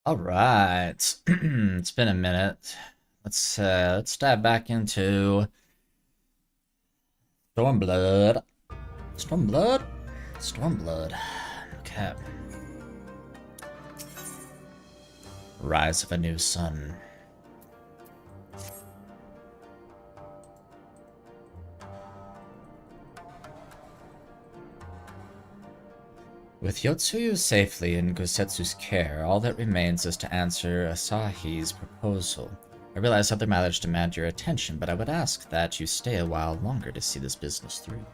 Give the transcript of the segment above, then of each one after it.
All right, it's been a minute. Let's dive back into Stormblood. Stormblood? Stormblood. Okay. Rise of a New Sun. With Yotsuyu safely in Gosetsu's care, all that remains is to answer Asahi's proposal. I realize other matters demand your attention, but I would ask that you stay a while longer to see this business through.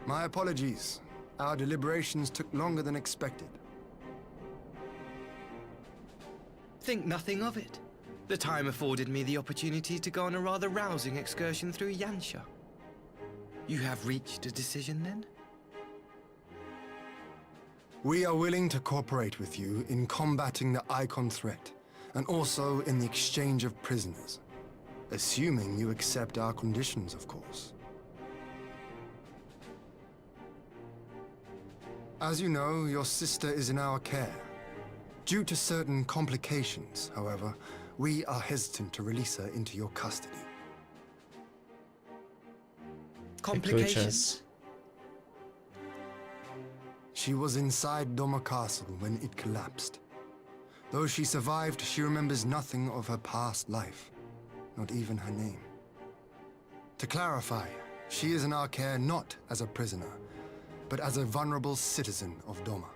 My apologies. Our deliberations took longer than expected. Think nothing of it. The time afforded me the opportunity to go on a rather rousing excursion through Yansha. You have reached a decision then? We are willing to cooperate with you in combating the Icon threat, and also in the exchange of prisoners. Assuming you accept our conditions, of course. As you know, your sister is in our care. Due to certain complications, however, we are hesitant to release her into your custody. Complications? She was inside Doma Castle when it collapsed. Though she survived, she remembers nothing of her past life, not even her name. To clarify, she is in our care not as a prisoner, but as a vulnerable citizen of Doma.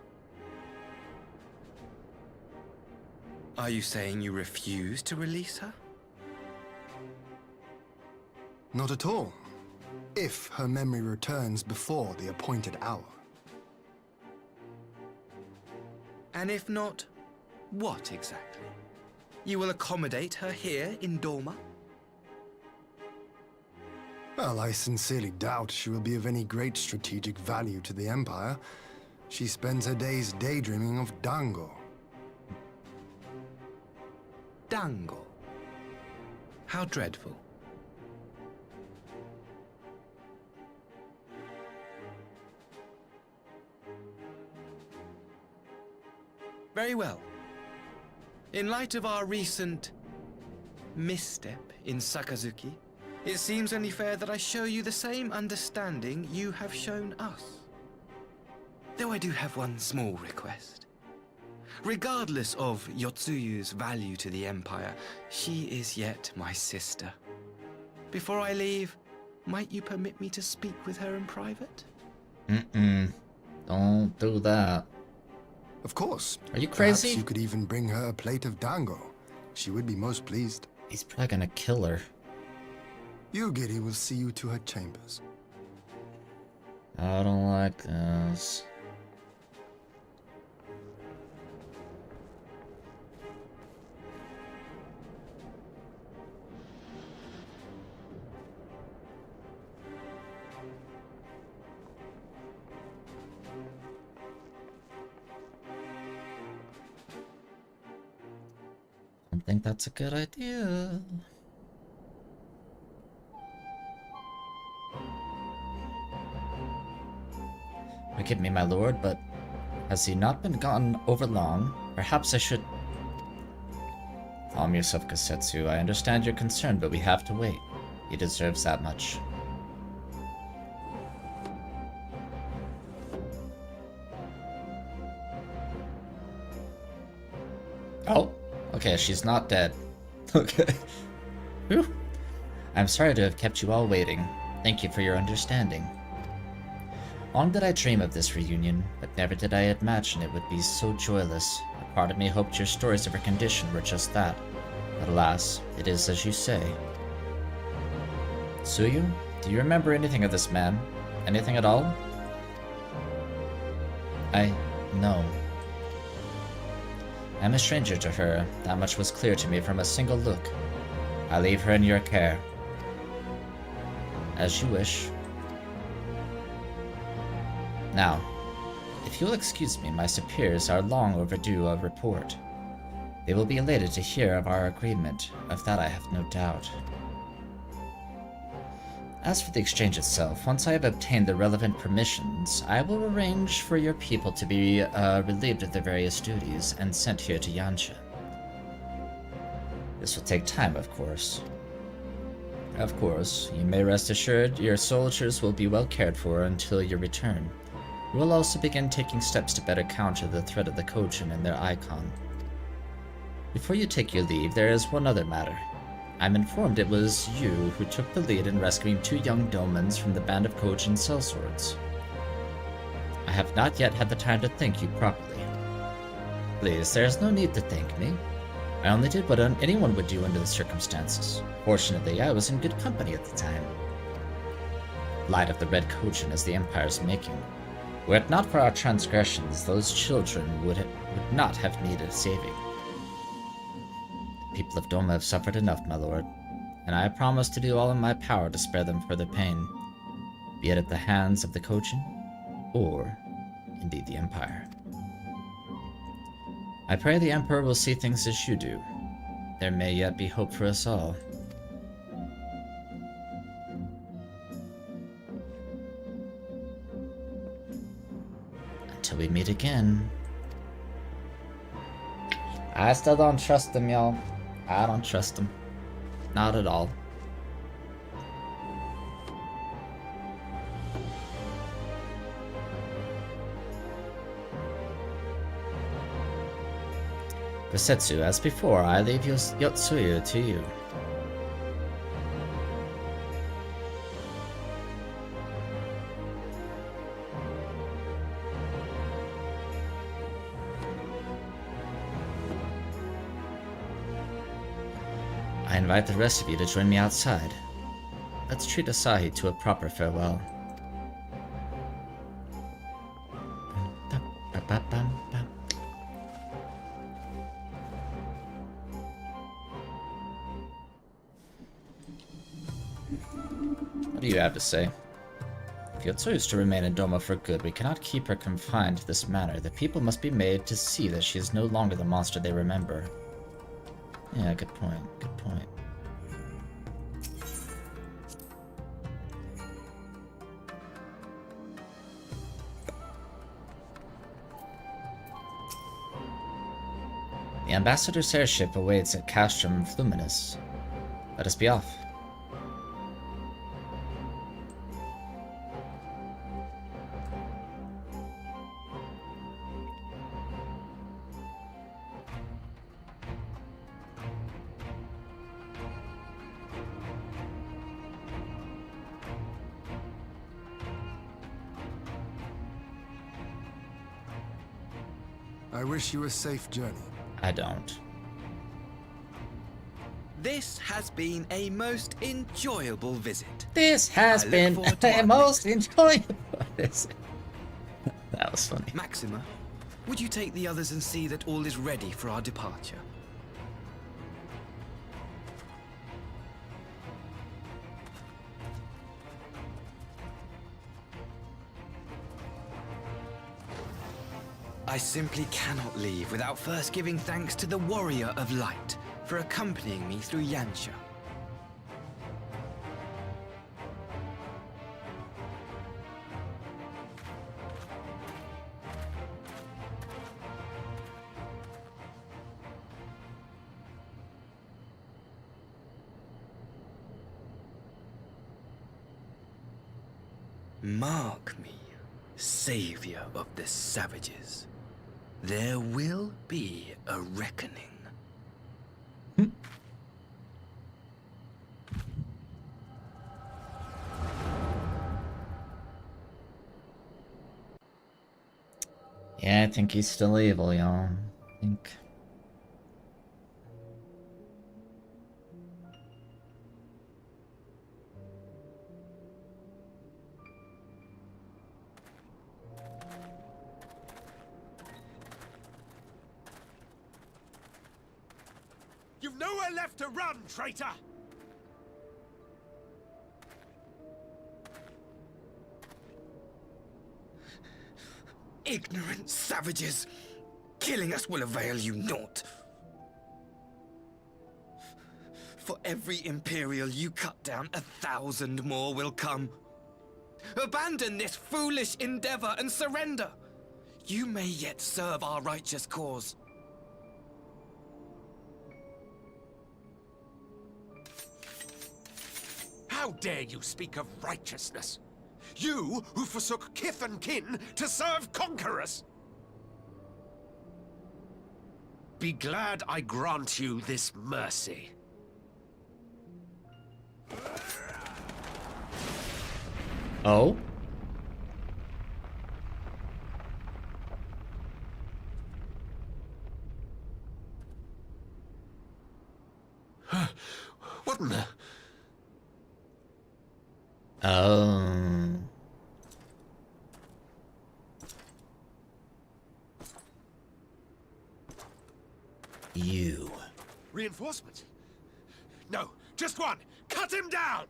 Are you saying you refuse to release her? Not at all, if her memory returns before the appointed hour. And if not, what exactly? You will accommodate her here in Doma? Well, I sincerely doubt she will be of any great strategic value to the Empire. She spends her days daydreaming of Dango. Dango. How dreadful. Very well. In light of our recent misstep in Sakazuki, it seems only fair that I show you the same understanding you have shown us. Though I do have one small request. Regardless of Yotsuyu's value to the Empire, she is yet my sister. Before I leave, might you permit me to speak with her in private? Don't do that. Of course. Are you crazy? Perhaps you could even bring her a plate of Dango. She would be most pleased. He's probably gonna kill her. Yugiri will see you to her chambers. I don't like this. I don't think that's a good idea. Forgive me, my lord, but has he not been gone over long? Perhaps I should... Calm yourself, Kosetsu. I understand your concern, but we have to wait. He deserves that much. Oh, okay, she's not dead. Okay. Whew. I'm sorry to have kept you all waiting. Thank you for your understanding. Long did I dream of this reunion, but never did I imagine it would be so joyless. A part of me hoped your stories of her condition were just that. But alas, it is as you say. Tsuyu, do you remember anything of this man? Anything at all? No. I am a stranger to her. That much was clear to me from a single look. I leave her in your care. As you wish. Now, if you'll excuse me, my superiors are long overdue a report. They will be elated to hear of our agreement. Of that I have no doubt. As for the exchange itself, once I have obtained the relevant permissions, I will arrange for your people to be relieved of their various duties and sent here to Yansha. This will take time, of course. Of course, you may rest assured your soldiers will be well cared for until your return. We will also begin taking steps to better counter the threat of the Kojin and their icon. Before you take your leave, there is one other matter. I'm informed it was you who took the lead in rescuing 2 young domans from the band of Kojin sellswords. I have not yet had the time to thank you properly. Please, there is no need to thank me. I only did what anyone would do under the circumstances. Fortunately, I was in good company at the time. Light of the Red Kojin is the Empire's making. Were it not for our transgressions, those children would not have needed saving. The people of Doma have suffered enough, my lord, and I promise to do all in my power to spare them further pain, be it at the hands of the Kojin, or indeed the Empire. I pray the Emperor will see things as you do. There may yet be hope for us all. Until we meet again. I still don't trust him, y'all. I don't trust him. Not at all. Kosetsu, as before, I leave Yotsuya to you. I invite the rest of you to join me outside. Let's treat Asahi to a proper farewell. What do you have to say? If Yotsuya is to remain in Doma for good, we cannot keep her confined to this manor. The people must be made to see that she is no longer the monster they remember. Yeah, good point, good point. The ambassador's airship awaits at Castrum Fluminus. Let us be off. I wish you a safe journey. I don't. This has been a most enjoyable visit. This has I look been forward to a our most enjoyable visit. That was funny. Maxima, would you take the others and see that all is ready for our departure? I simply cannot leave without first giving thanks to the Warrior of Light for accompanying me through Yansha. Mark me, savior of the savages. There will be a reckoning. Yeah, I think he's still evil, y'all. I think. nowhere left to run, traitor! Ignorant savages! Killing us will avail you naught. For every Imperial you cut down, 1,000 more will come. Abandon this foolish endeavor and surrender. You may yet serve our righteous cause. How dare you speak of righteousness? You who forsook kith and kin to serve conquerors! Be glad I grant you this mercy. Oh? What in the... Oh. You. Reinforcements? No, just one! Cut him down!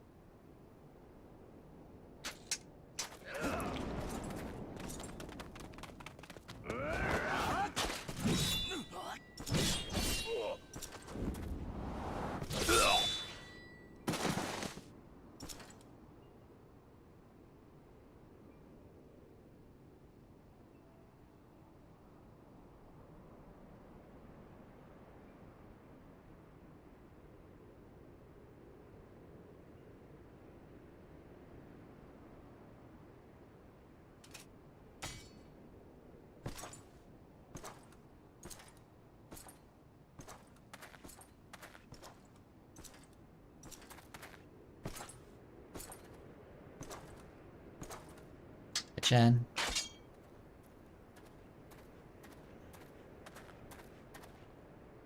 Chen.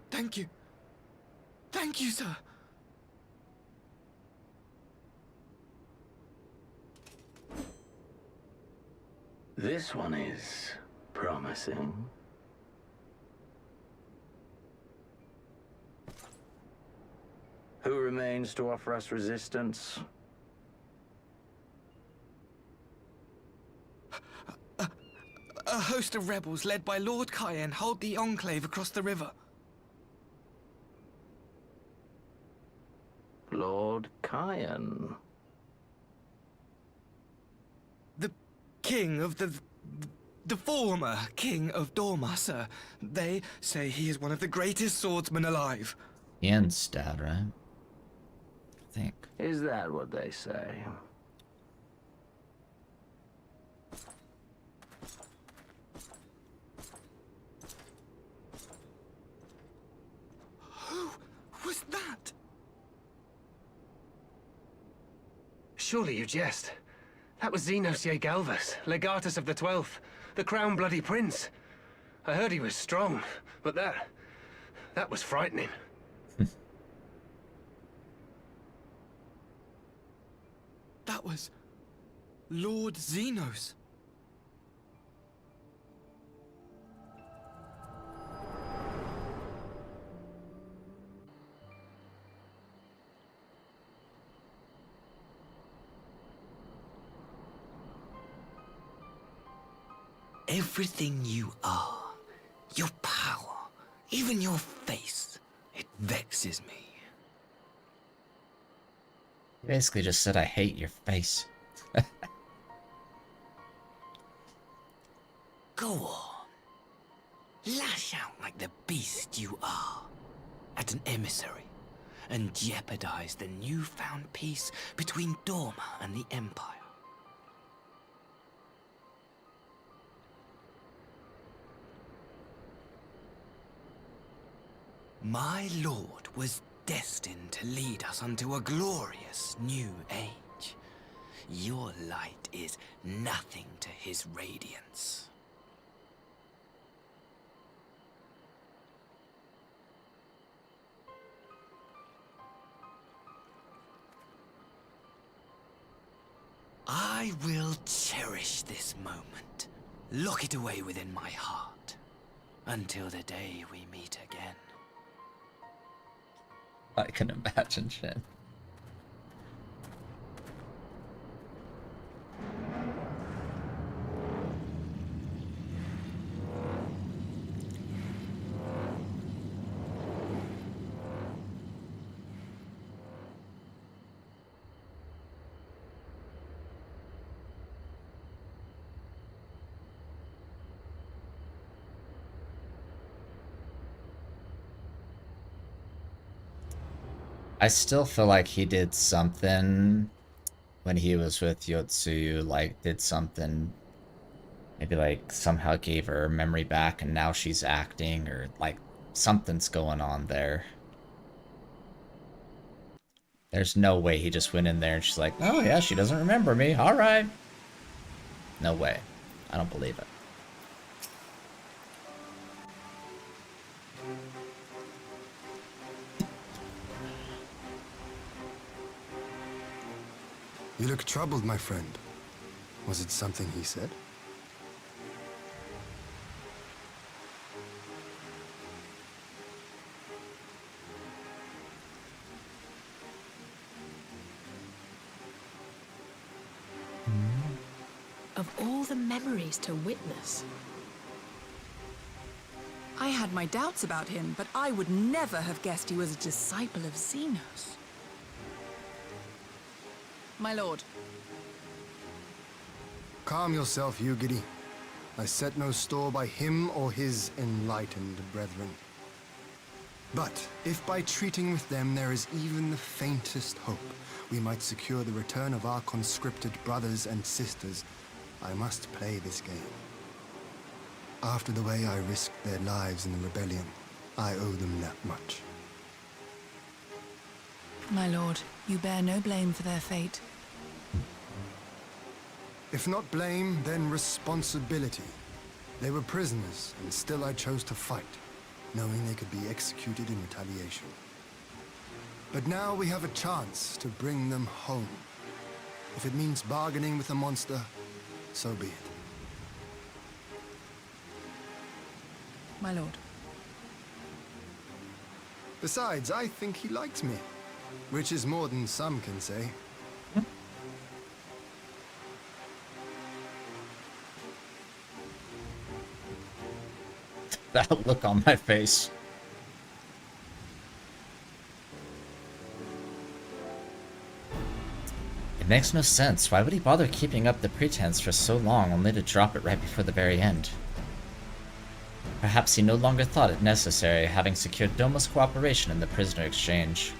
Thank you. Thank you, sir. This one is promising. Who remains to offer us resistance? A host of rebels led by Lord Cayenne hold the enclave across the river. Lord Cayenne. The king of the former king of Dorma, sir. They say he is one of the greatest swordsmen alive. Instead, right? I think. Is that what they say? Who was that? Surely you jest. That was Xenos Galvus, legatus of the 12th, the Crown Bloody Prince. I heard he was strong, but that was frightening. That was Lord Xenos. Everything you are, your power, even your face, it vexes me. You basically just said I hate your face. Go on. Lash out like the beast you are at an emissary and jeopardize the newfound peace between Dorma and the Empire. My lord was destined to lead us unto a glorious new age. Your light is nothing to his radiance. I will cherish this moment, lock it away within my heart, until the day we meet again. I can imagine shit. I still feel like he did something when he was with Yotsuyu, like did something, maybe like somehow gave her memory back and now she's acting, or like something's going on there. There's no way he just went in there and she's like, oh yeah, she doesn't remember me, alright. No way. I don't believe it. You look troubled, my friend. Was it something he said? Of all the memories to witness. I had my doubts about him, but I would never have guessed he was a disciple of Xenos. My lord. Calm yourself, Yugiri. I set no store by him or his enlightened brethren. But if by treating with them there is even the faintest hope, we might secure the return of our conscripted brothers and sisters, I must play this game. After the way I risked their lives in the rebellion, I owe them that much. My lord, you bear no blame for their fate. If not blame, then responsibility. They were prisoners, and still I chose to fight, knowing they could be executed in retaliation. But now we have a chance to bring them home. If it means bargaining with the monster, so be it. My lord. Besides, I think he likes me, which is more than some can say. That look on my face. It makes no sense. Why would he bother keeping up the pretense for so long only to drop it right before the very end? Perhaps he no longer thought it necessary, having secured Doma's cooperation in the prisoner exchange.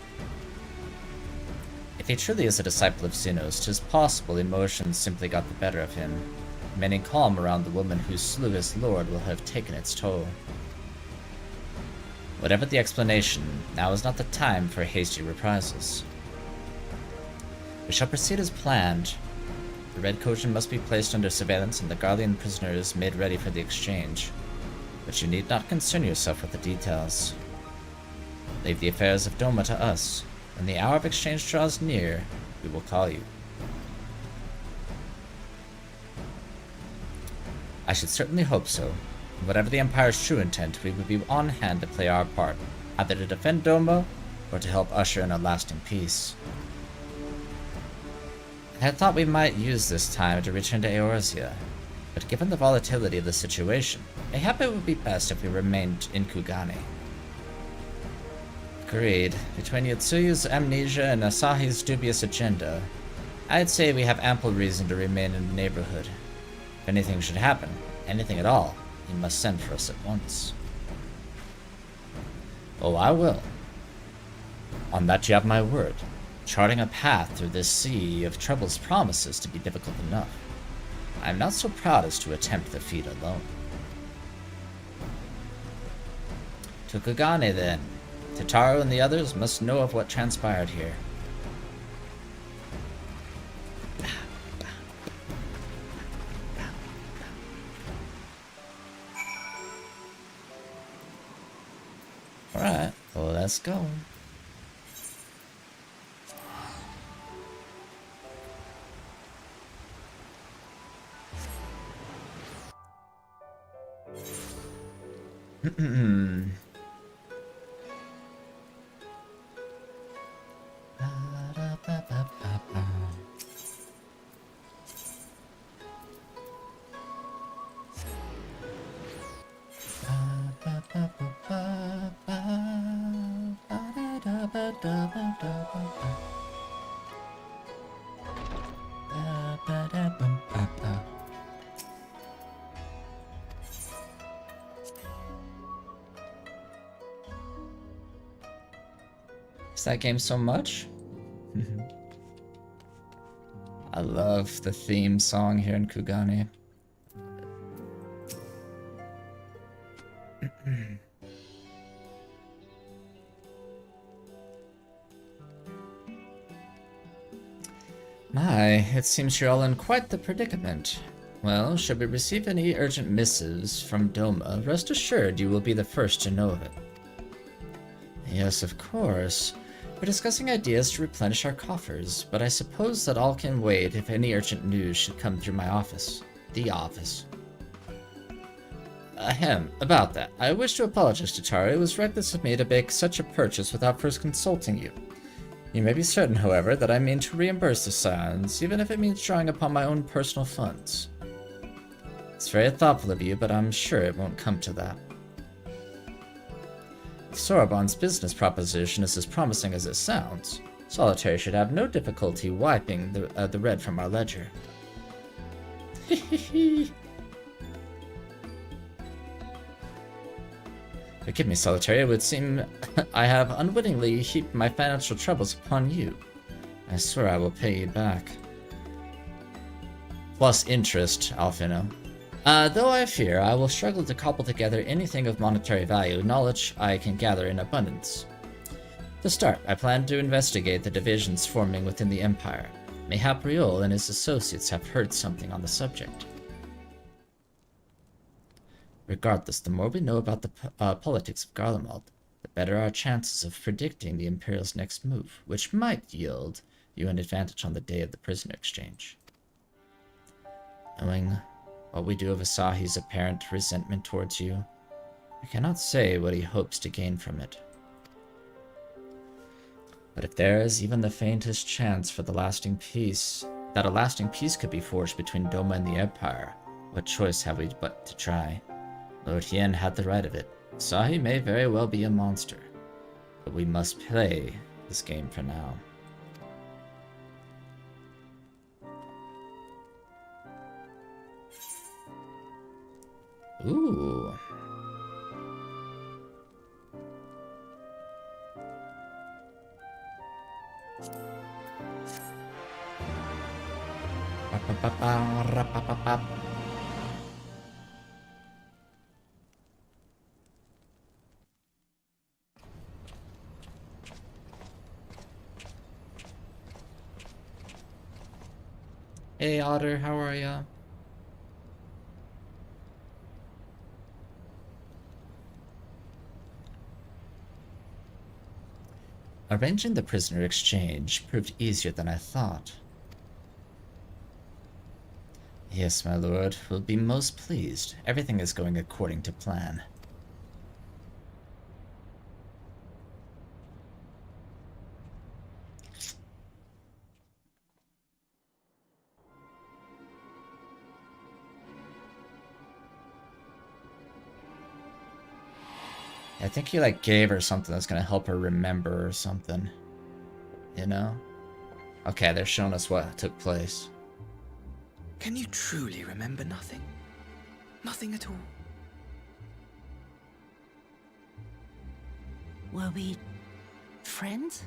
If he truly is a disciple of Xenos, 'tis possible emotions simply got the better of him. Remaining calm around the woman who slew his lord will have taken its toll. Whatever the explanation, now is not the time for hasty reprisals. We shall proceed as planned. The Red Kojin must be placed under surveillance and the Garlean prisoners made ready for the exchange. But you need not concern yourself with the details. Leave the affairs of Doma to us. When the hour of exchange draws near, we will call you. I should certainly hope so. Whatever the Empire's true intent, we would be on hand to play our part, either to defend Doma, or to help usher in a lasting peace. I had thought we might use this time to return to Eorzea, but given the volatility of the situation, mayhap it would be best if we remained in Kugane. Agreed. Between Yotsuyu's amnesia and Asahi's dubious agenda, I'd say we have ample reason to remain in the neighborhood. If anything should happen, anything at all, he must send for us at once. Oh, I will. On that you have my word. Charting a path through this sea of troubles promises to be difficult enough. I am not so proud as to attempt the feat alone. To Kugane, then. Tataru and the others must know of what transpired here. Alright, well, let's go. Is that game so much? I love the theme song here in Kugane. My, it seems you're all in quite the predicament. Well, should we receive any urgent missives from Doma, rest assured you will be the first to know of it. Yes, of course. We're discussing ideas to replenish our coffers, but I suppose that all can wait if any urgent news should come through my office. The office. Ahem, about that. I wish to apologize to Tara. It was reckless of me to make such a purchase without first consulting you. You may be certain, however, that I mean to reimburse the Scions, even if it means drawing upon my own personal funds. It's very thoughtful of you, but I'm sure it won't come to that. If Soraban's business proposition is as promising as it sounds, Solitary should have no difficulty wiping the red from our ledger. Forgive me, Solitary, it would seem I have unwittingly heaped my financial troubles upon you. I swear I will pay you back. Plus interest, Alfino. Though I fear I will struggle to cobble together anything of monetary value, knowledge I can gather in abundance. To start, I plan to investigate the divisions forming within the Empire. Mayhap Riol and his associates have heard something on the subject. Regardless, the more we know about the politics of Garlemald, the better our chances of predicting the Imperial's next move, which might yield you an advantage on the day of the prisoner exchange. Knowing what we do of Asahi's apparent resentment towards you, I cannot say what he hopes to gain from it. But if there is even the faintest chance for that a lasting peace could be forged between Doma and the Empire, what choice have we but to try? Lord Hien had the right of it. Asahi may very well be a monster, but we must play this game for now. Ooh. Hey Otter, how are ya? Arranging the prisoner exchange proved easier than I thought. Yes, my lord, we'll be most pleased. Everything is going according to plan. I think he like gave her something that's gonna help her remember or something. You know? Okay, they're showing us what took place. Can you truly remember nothing? Nothing at all? Were we friends?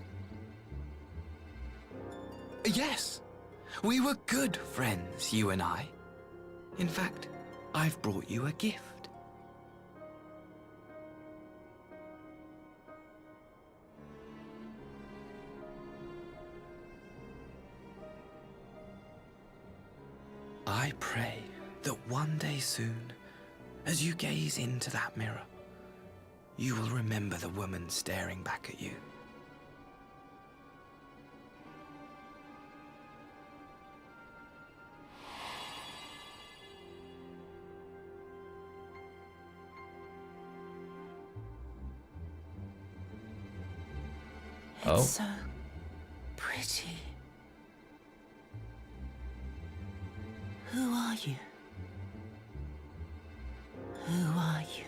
Yes. We were good friends, you and I. In fact, I've brought you a gift. I pray that one day soon, as you gaze into that mirror, you will remember the woman staring back at you. Oh. It's so pretty. Who are you? Who are you?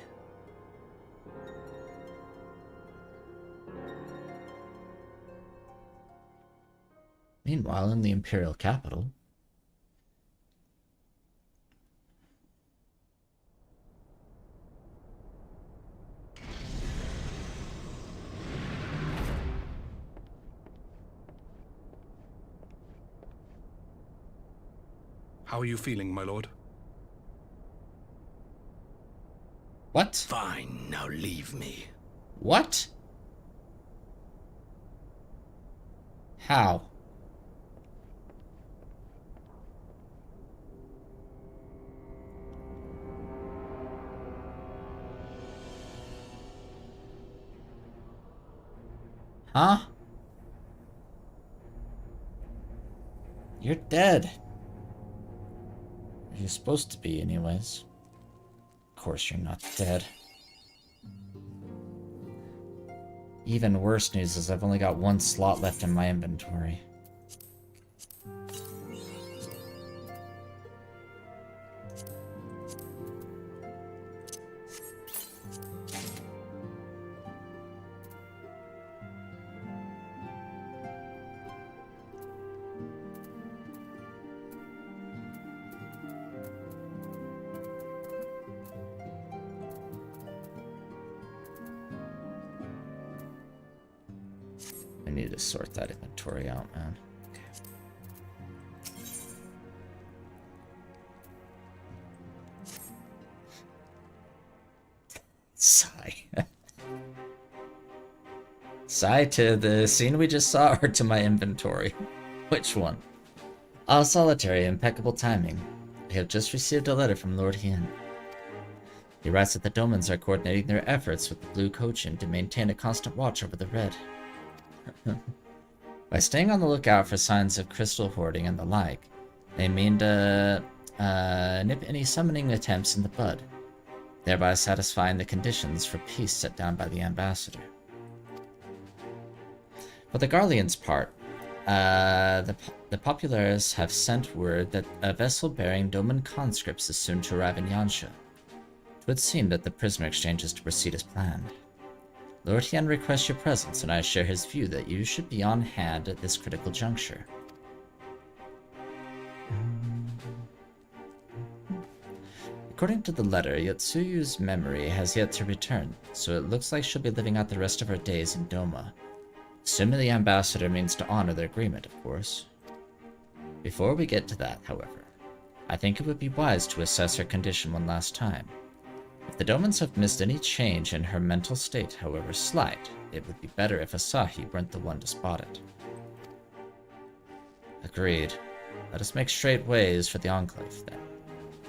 Meanwhile, in the Imperial capital... How are you feeling, my lord? What? Fine, now leave me. What? How? Huh? You're dead. You're supposed to be, anyways. Of course you're not dead. Even worse news is I've only got one slot left in my inventory. I need to sort that inventory out, man. Okay. Sigh. Sigh to the scene we just saw or to my inventory? Which one? Ah, solitary, impeccable timing. I have just received a letter from Lord Hien. He writes that the Domans are coordinating their efforts with the Blue Cochin to maintain a constant watch over the Red. By staying on the lookout for signs of crystal hoarding and the like, they mean to nip any summoning attempts in the bud, thereby satisfying the conditions for peace set down by the ambassador. For the Garlean's part, the Populares have sent word that a vessel bearing Doman conscripts is soon to arrive in Yansha. It would seem that the prisoner exchange is to proceed as planned. Lord Hien requests your presence, and I share his view that you should be on hand at this critical juncture. According to the letter, Yotsuyu's memory has yet to return, so it looks like she'll be living out the rest of her days in Doma. Assuming the ambassador means to honor their agreement, of course. Before we get to that, however, I think it would be wise to assess her condition one last time. If the Domans have missed any change in her mental state, however slight, it would be better if Asahi weren't the one to spot it. Agreed. Let us make straight ways for the Enclave, then.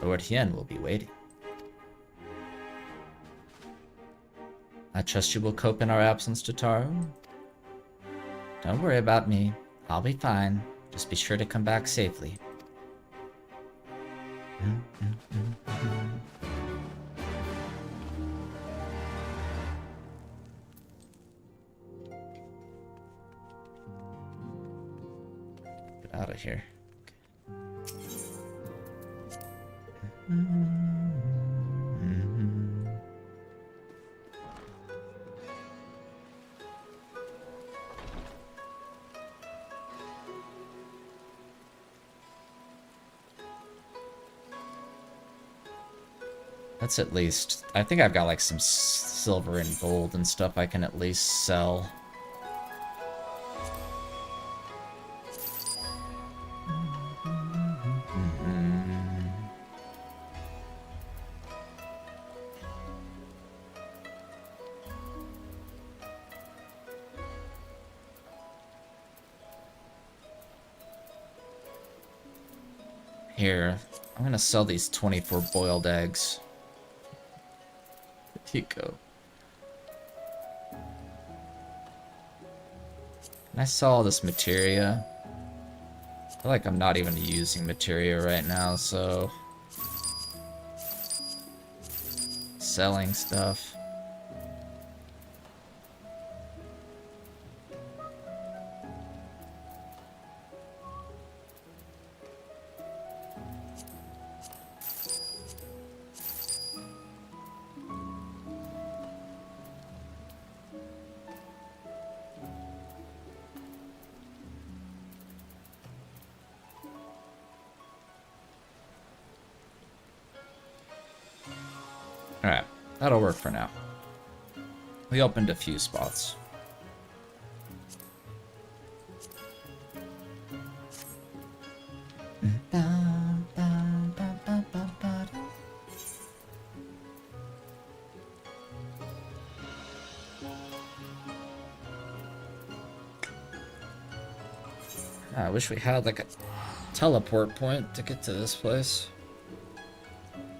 Lord Hien will be waiting. I trust you will cope in our absence, Totaro? Don't worry about me. I'll be fine. Just be sure to come back safely. Get out of here. That's at least... I think I've got like some silver and gold and stuff I can at least sell. Here, I'm gonna sell these 24 boiled eggs. There you go. Can I sell all this materia? I feel like I'm not even using materia right now, so... selling stuff. Alright, that'll work for now. We opened a few spots. I wish we had like a teleport point to get to this place.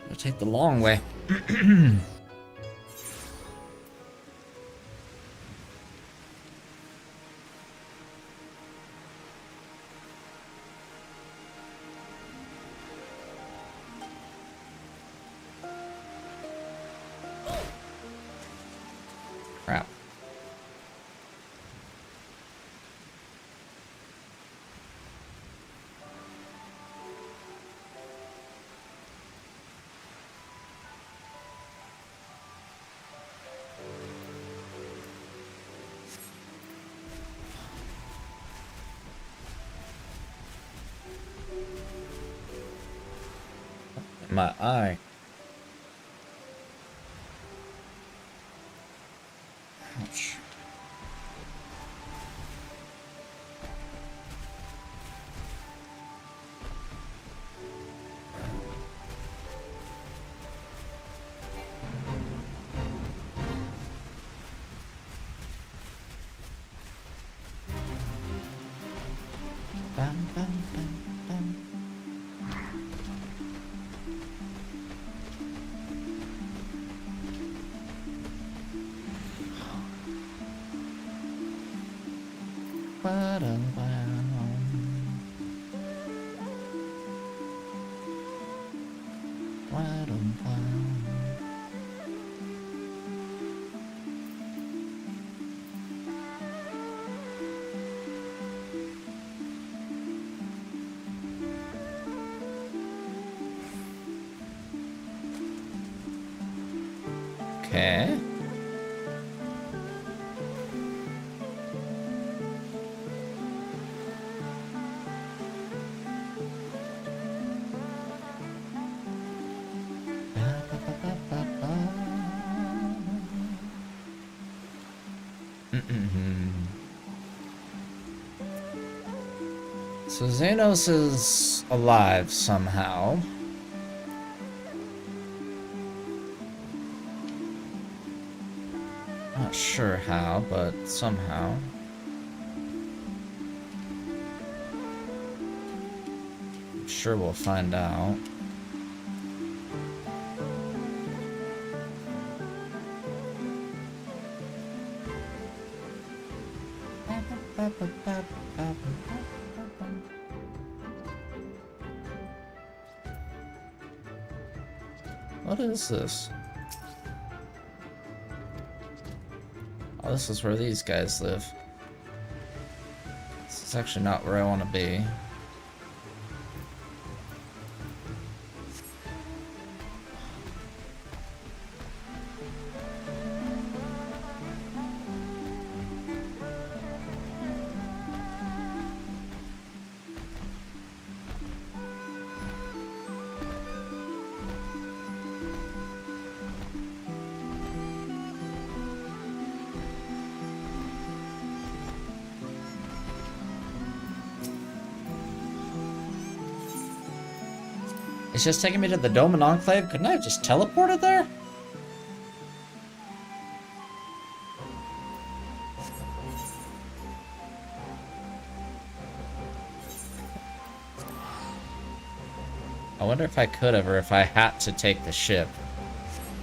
I'll take the long way. Crap. My eye. Ouch. Bam, bam, bam, bam. Okay. So Xenos is alive somehow. Not sure how, but somehow. I'm sure we'll find out. What is this? Oh, this is where these guys live. This is actually not where I want to be. It's just taking me to the Dome and Enclave. Couldn't I have just teleported there? I wonder if I could have, or if I had to take the ship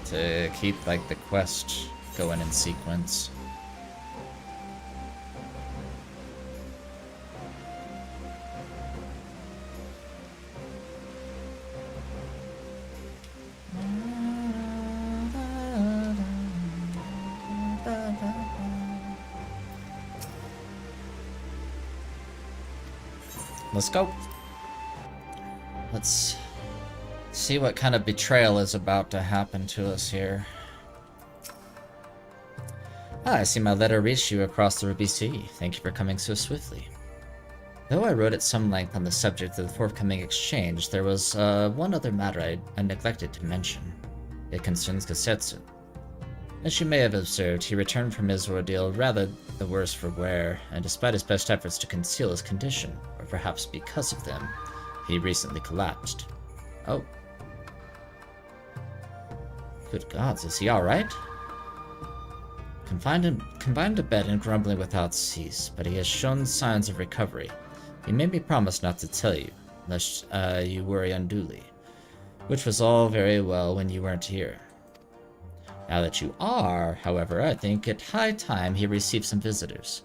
to keep, like, the quest going in sequence. Let's go. Let's see what kind of betrayal is about to happen to us here. Ah, I see my letter reached you across the Ruby Sea. Thank you for coming so swiftly. Though I wrote at some length on the subject of the forthcoming exchange, there was one other matter I neglected to mention. It concerns Gosetsu. As you may have observed, he returned from his ordeal rather the worse for wear, and despite his best efforts to conceal his condition, or perhaps because of them, he recently collapsed. Oh. Good gods, is he alright? Confined to bed and grumbling without cease, but he has shown signs of recovery. He made me promise not to tell you, lest you worry unduly, which was all very well when you weren't here. Now that you are, however, I think it high time he received some visitors.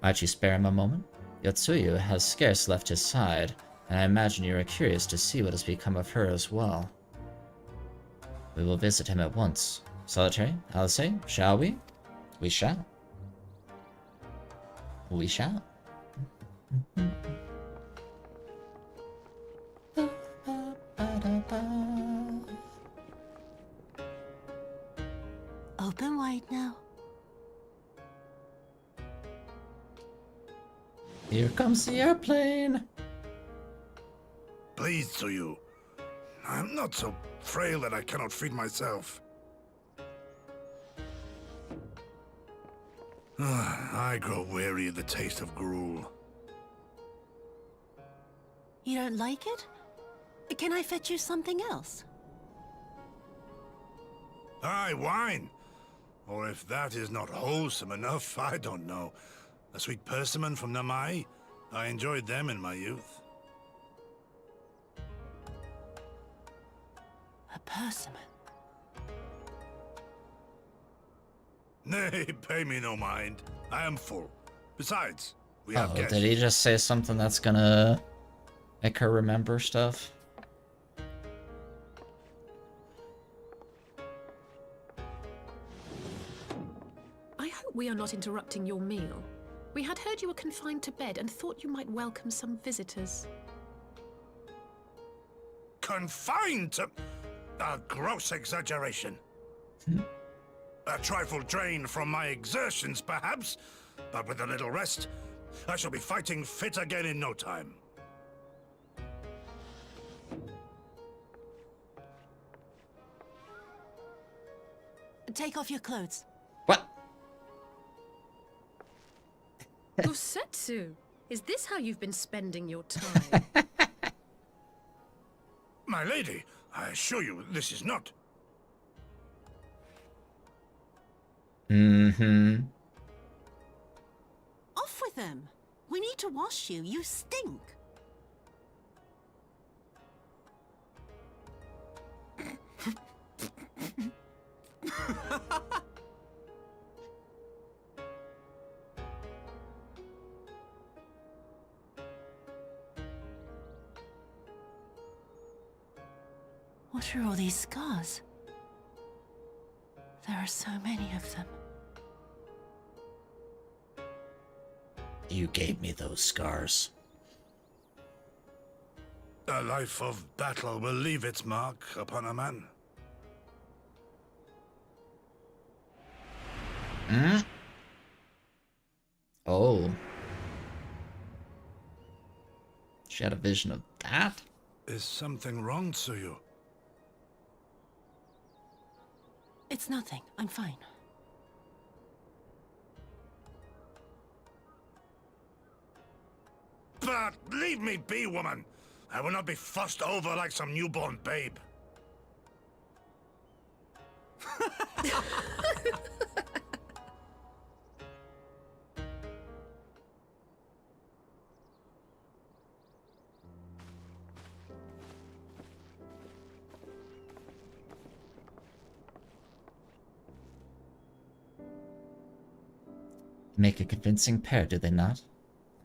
Might you spare him a moment? Yotsuyu has scarce left his side, and I imagine you are curious to see what has become of her as well. We will visit him at once. Solitary, Alice, shall we? We shall. We shall. Open wide now. Here comes the airplane. Pleased to you. I'm not so frail that I cannot feed myself. I grow weary of the taste of gruel. You don't like it? Can I fetch you something else? Aye, wine. Or if that is not wholesome enough, I don't know. A sweet persimmon from Namai? I enjoyed them in my youth. A persimmon. Nay, pay me no mind. I am full. Besides, we have guests. Did he just say something that's gonna make her remember stuff? I hope we are not interrupting your meal. We had heard you were confined to bed and thought you might welcome some visitors. Confined to... A gross exaggeration. A trifle drained from my exertions, perhaps, but with a little rest, I shall be fighting fit again in no time. Take off your clothes. What? Gosetsu, is this how you've been spending your time? My lady, I assure you, this is not... Mm-hmm. Off with them. We need to wash you. You stink. What are all these scars? There are so many of them. You gave me those scars. A life of battle will leave its mark upon a man. Hmm? Oh. She had a vision of that? Is something wrong to you? It's nothing. I'm fine. But leave me be, woman. I will not be fussed over like some newborn babe. Make a convincing pair, do they not?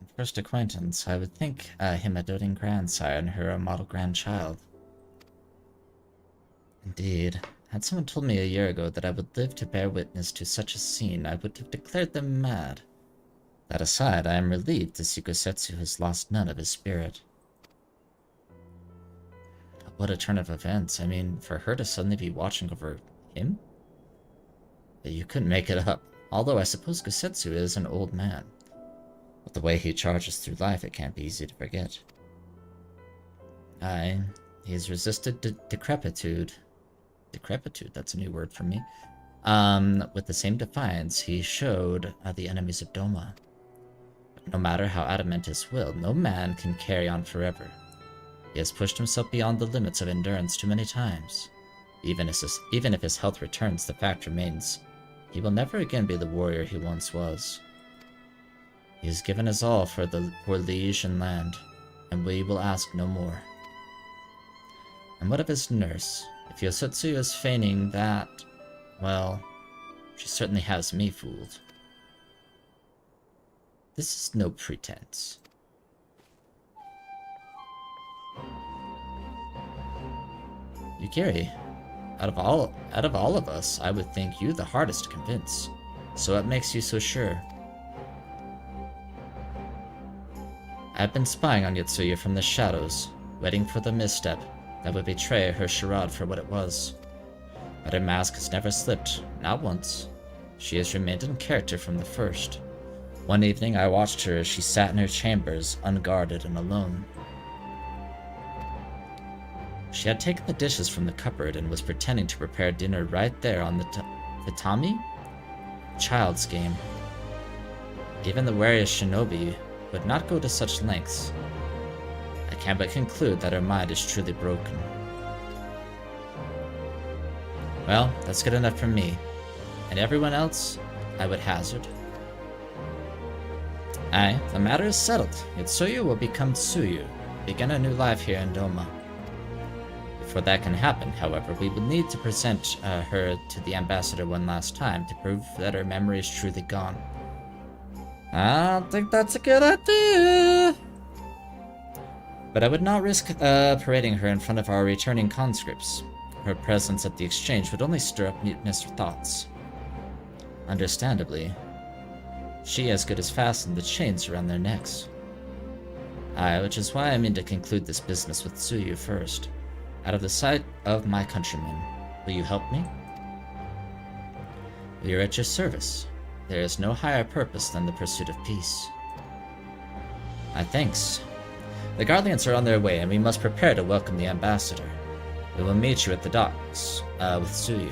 On first acquaintance, I would think him a doting grandsire and her a model grandchild. Indeed, had someone told me a year ago that I would live to bear witness to such a scene, I would have declared them mad. That aside, I am relieved to see Gosetsu has lost none of his spirit. What a turn of events. I mean, for her to suddenly be watching over him? You couldn't make it up. Although I suppose Gosetsu is an old man. With the way he charges through life, it can't be easy to forget. Aye, he has resisted decrepitude, decrepitude, that's a new word for me. With the same defiance he showed the enemies of Doma. But no matter how adamant his will, no man can carry on forever. He has pushed himself beyond the limits of endurance too many times. Even if his health returns, the fact remains. He will never again be the warrior he once was. He has given his all for liege and land, and we will ask no more. And what of his nurse? If Yosutsu is feigning that, well, she certainly has me fooled. This is no pretense. Yukiri, out of all of us, I would think you the hardest to convince. So what makes you so sure? I've been spying on Yotsuya from the shadows, waiting for the misstep that would betray her charade for what it was. But her mask has never slipped, not once. She has remained in character from the first. One evening I watched her as she sat in her chambers, unguarded and alone. She had taken the dishes from the cupboard and was pretending to prepare dinner right there on the tatami? Child's game. Even the wariest shinobi would not go to such lengths. I can but conclude that her mind is truly broken. Well, that's good enough for me. And everyone else, I would hazard. Aye, the matter is settled. Yotsuya will become Tsuyu, begin a new life here in Doma. Before that can happen, however, we will need to present her to the ambassador one last time to prove that her memory is truly gone. I don't think that's a good idea. But I would not risk parading her in front of our returning conscripts. Her presence at the exchange would only stir up mutinous thoughts. Understandably, she as good as fastened the chains around their necks. Aye, which is why I mean to conclude this business with Tsuyu first. Out of the sight of my countrymen, will you help me? We are at your service. There is no higher purpose than the pursuit of peace. Thanks. The Guardians are on their way, and we must prepare to welcome the ambassador. We will meet you at the docks, with Tsuyu.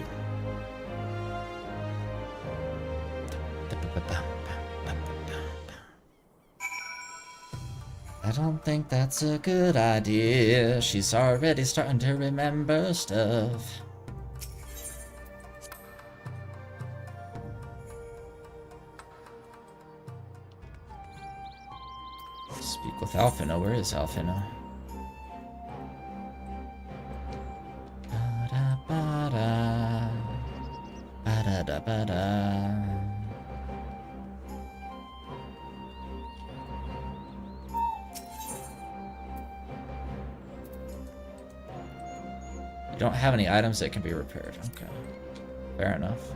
I don't think that's a good idea. She's already starting to remember stuff. Speak with Alphino. Where is Alphino? Ba-da-ba-da. Ba-da-da-ba-da. You don't have any items that can be repaired. Okay. Fair enough.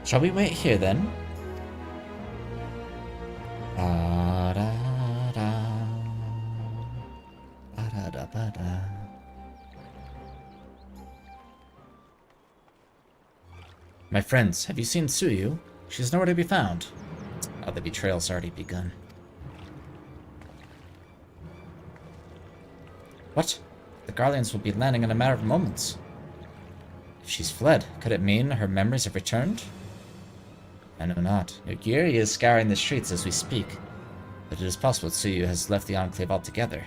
Shall we wait here then? My friends, have you seen Tsuyu? She's nowhere to be found. Oh, the betrayal's already begun. What? The Guardians will be landing in a matter of moments. If she's fled, could it mean her memories have returned? I know not. Yugiri is scouring the streets as we speak, but it is possible Tsuyu has left the Enclave altogether.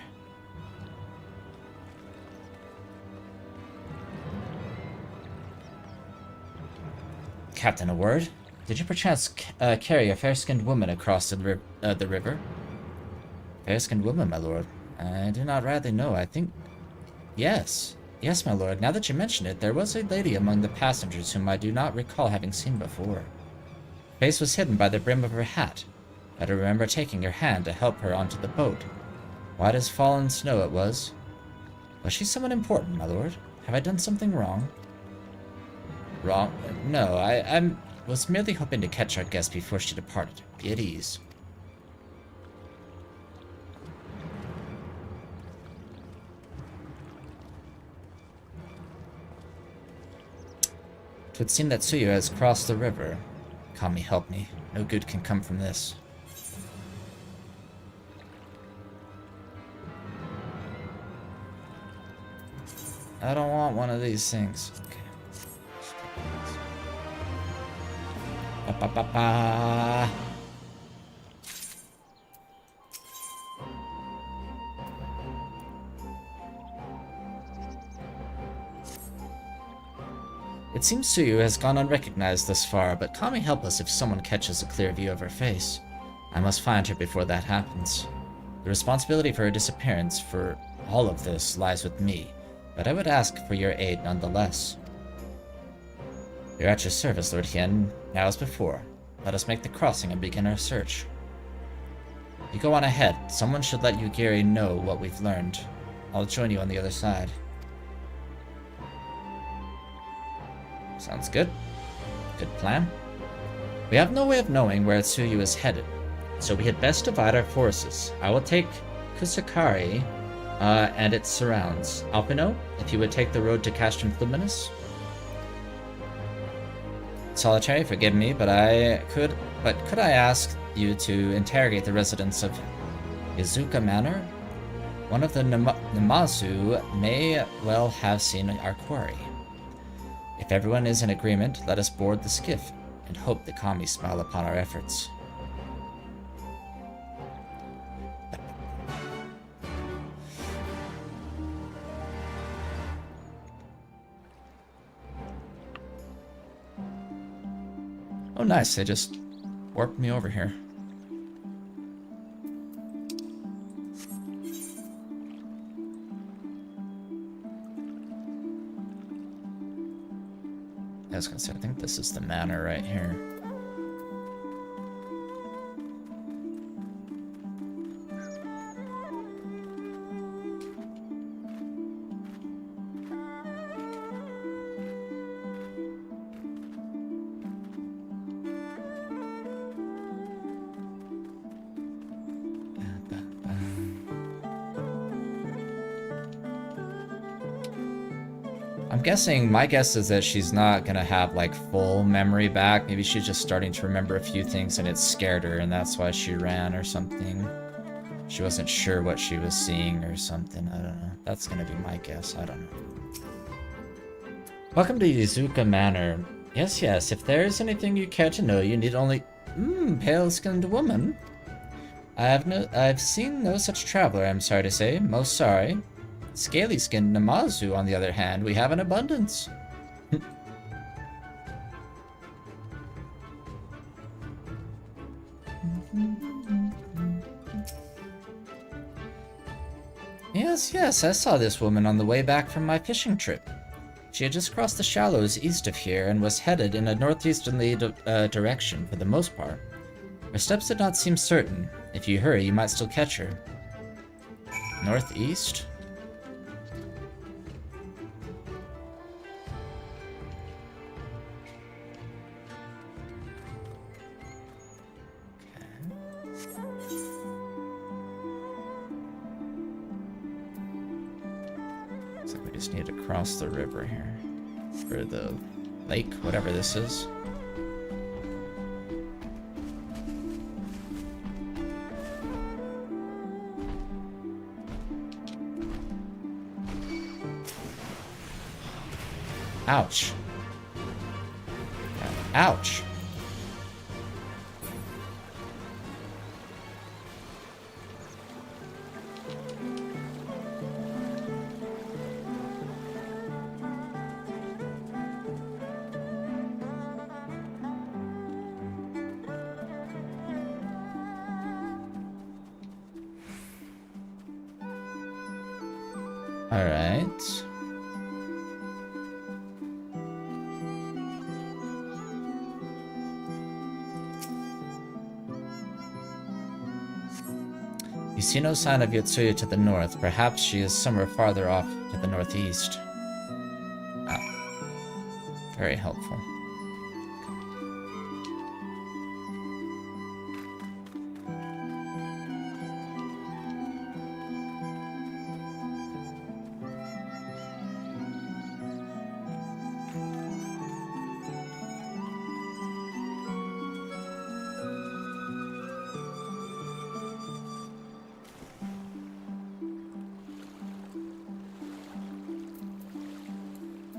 Captain, a word? Did you perchance carry a fair-skinned woman across the river? Fair-skinned woman, my lord? I do not rightly know. I think... Yes. Yes, my lord. Now that you mention it, there was a lady among the passengers whom I do not recall having seen before. Her face was hidden by the brim of her hat, but I remember taking her hand to help her onto the boat. White as fallen snow it was. Was she someone important, my lord? Have I done something wrong? Wrong? No, I was merely hoping to catch our guest before she departed. Be at ease. It would seem that Tsuyu has crossed the river. Kami, help me. No good can come from this. I don't want one of these things. Okay. Ba, ba, ba, ba. It seems Tsuyu has gone unrecognized thus far, but Kami help us if someone catches a clear view of her face. I must find her before that happens. The responsibility for her disappearance for all of this lies with me, but I would ask for your aid nonetheless. You're at your service, Lord Hien, now as before. Let us make the crossing and begin our search. You go on ahead. Someone should let Yugiri know what we've learned. I'll join you on the other side. Sounds good. Good plan. We have no way of knowing where Tsuyu is headed, so we had best divide our forces. I will take Kusakari and its surrounds. Alpino, if you would take the road to Castrum Fluminus. Solitary, forgive me, but could I ask you to interrogate the residents of Izuka Manor? One of the Namazu may well have seen our quarry. If everyone is in agreement, let us board the skiff and hope the Kami smile upon our efforts. Oh nice, they just warped me over here. I was gonna say, I think this is the manor right here. I'm guessing, my guess is that she's not gonna have like full memory back. Maybe she's just starting to remember a few things and it scared her and that's why she ran or something. She wasn't sure what she was seeing or something, I don't know. That's gonna be my guess, I don't know. Welcome to Izuka Manor. Yes, yes, if there is anything you care to know, you need only... pale-skinned woman. I've seen no such traveler, I'm sorry to say. Most sorry. Scaly-skinned Namazu, on the other hand, we have in abundance. Yes, yes, I saw this woman on the way back from my fishing trip. She had just crossed the shallows east of here and was headed in a northeasterly direction for the most part. Her steps did not seem certain. If you hurry, you might still catch her. Northeast? We just need to cross the river here. Or the lake, whatever this is. Ouch. Ouch. All right. You see no sign of Yotsuya to the north. Perhaps she is somewhere farther off to the northeast. Ah, very helpful.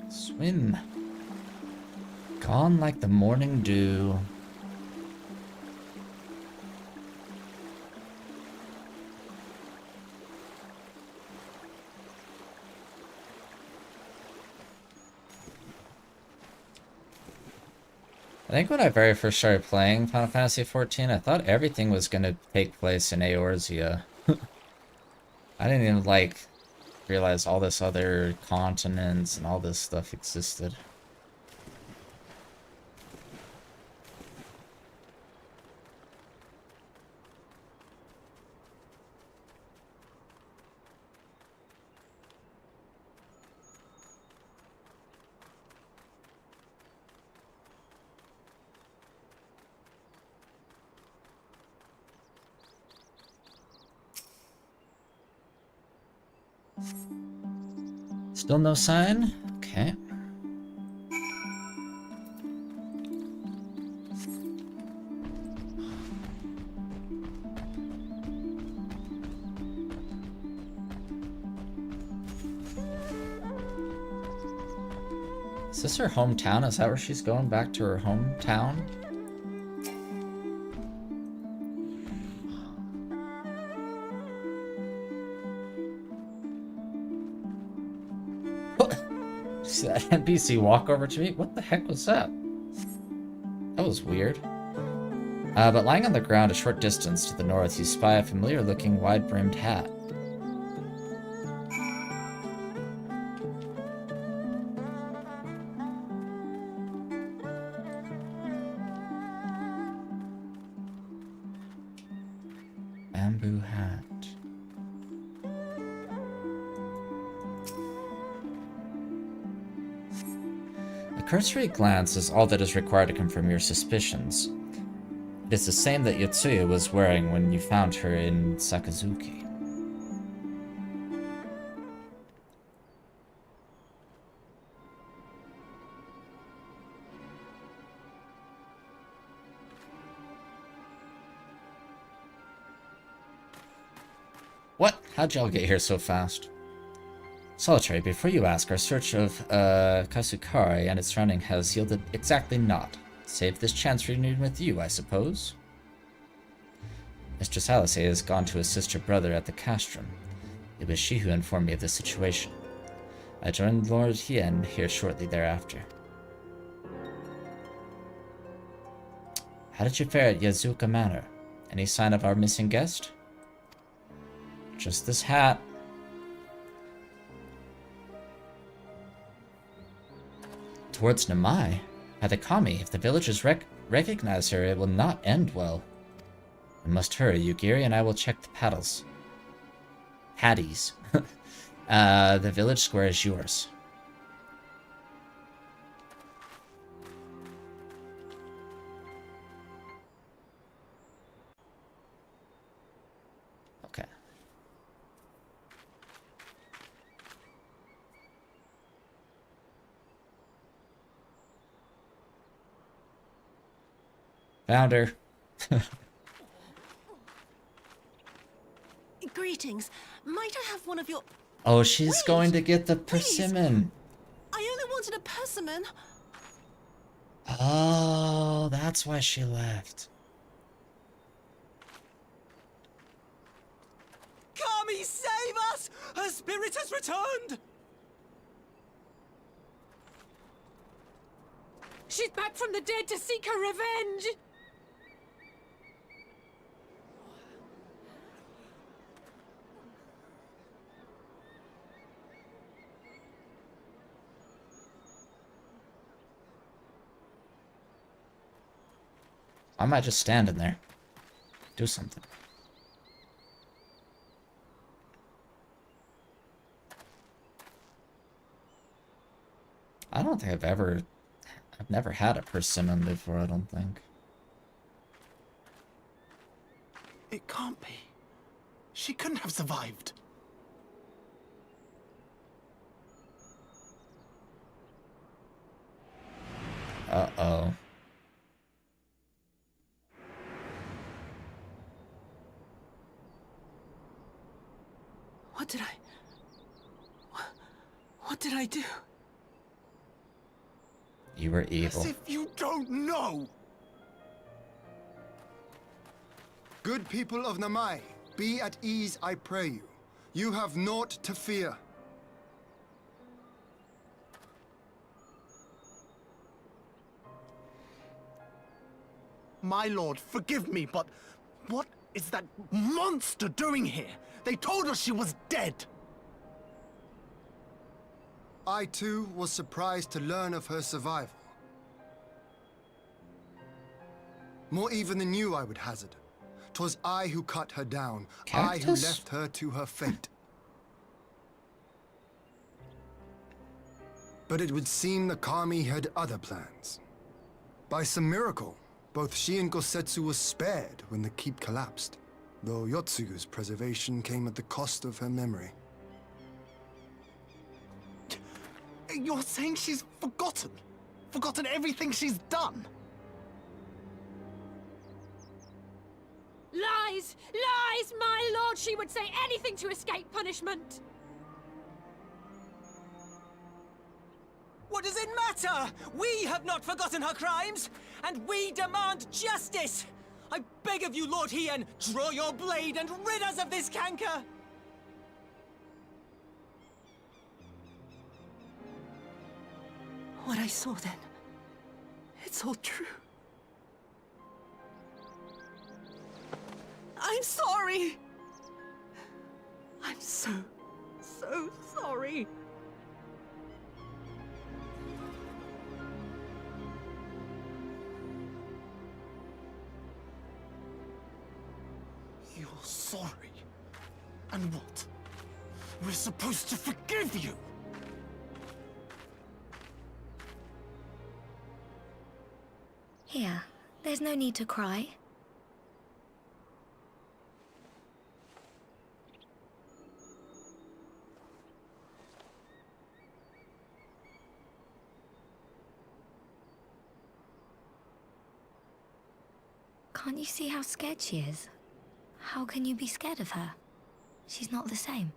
Swim. Gone like the morning dew. I think when I very first started playing Final Fantasy XIV, I thought everything was going to take place in Eorzea. I didn't even, like, realize all this other continents and all this stuff existed. Still no sign? Okay. Is this her hometown? Is that where she's going, back to her hometown? See that NPC walk over to me? What the heck was that? That was weird. But lying on the ground a short distance to the north, you spy a familiar-looking, wide-brimmed hat. Bamboo hat. A cursory glance is all that is required to confirm your suspicions. It is the same that Yotsuya was wearing when you found her in Sakazuki. What? How'd y'all get here so fast? Solitary, before you ask, our search of Kasukari and its surrounding has yielded exactly naught. Save this chance reunion with you, I suppose? Mistress Alice has gone to assist her brother at the castrum. It was she who informed me of the situation. I joined Lord Hien here shortly thereafter. How did you fare at Yazuka Manor? Any sign of our missing guest? Just this hat. Towards Namai? Hadakami, if the villagers recognize her, it will not end well. We must hurry, Yugiri, and I will check the paddles. Paddies. The village square is yours. Okay. Found her. Greetings. Might I have one of your... Oh, she's Wait, going to get the please. persimmon. I only wanted a persimmon. Oh, that's why she left. Kami, save us! Her spirit has returned! She's back from the dead to seek her revenge! I might just stand in there. Do something. I don't think I've never had a persimmon before, I don't think. It can't be. She couldn't have survived. Uh-oh. What did I do? You were evil. As if you don't know! Good people of Namai, be at ease, I pray you. You have naught to fear. My lord, forgive me, but what is that monster doing here? They told us she was dead. I too was surprised to learn of her survival. More even than you, I would hazard. 'Twas I who cut her down. I who left her to her fate. But it would seem the Kami had other plans. By some miracle, both she and Gosetsu were spared when the keep collapsed, though Yotsugu's preservation came at the cost of her memory. You're saying she's forgotten? Forgotten everything she's done? Lies! Lies! My lord, she would say anything to escape punishment! What does it matter? We have not forgotten her crimes, and we demand justice! I beg of you, Lord Hien, draw your blade and rid us of this canker! What I saw then, it's all true. I'm sorry! I'm so sorry. You're sorry? And what? We're supposed to forgive you? Here, there's no need to cry. Can't you see how scared she is? How can you be scared of her? She's not the same.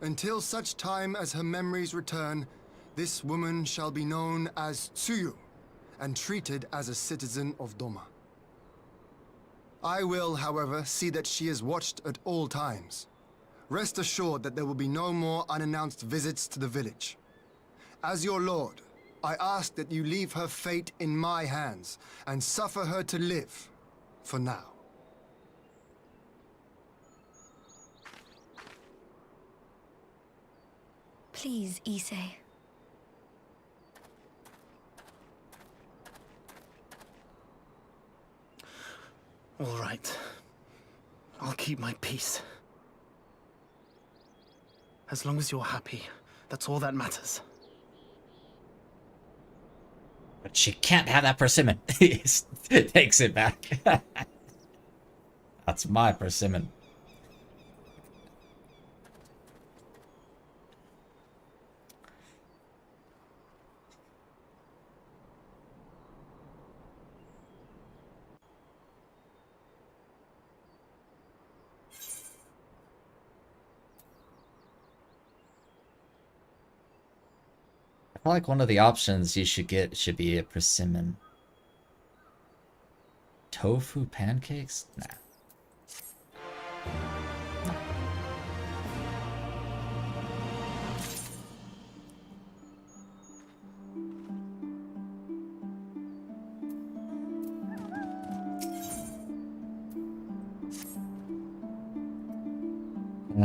Until such time as her memories return, this woman shall be known as Tsuyu, and treated as a citizen of Doma. I will, however, see that she is watched at all times. Rest assured that there will be no more unannounced visits to the village. As your lord, I ask that you leave her fate in my hands, and suffer her to live, for now. Please, Issei. All right. I'll keep my peace. As long as you're happy, that's all that matters. But she can't have that persimmon. He takes it back. That's my persimmon. I feel like one of the options you should get should be a persimmon. Tofu pancakes? Nah.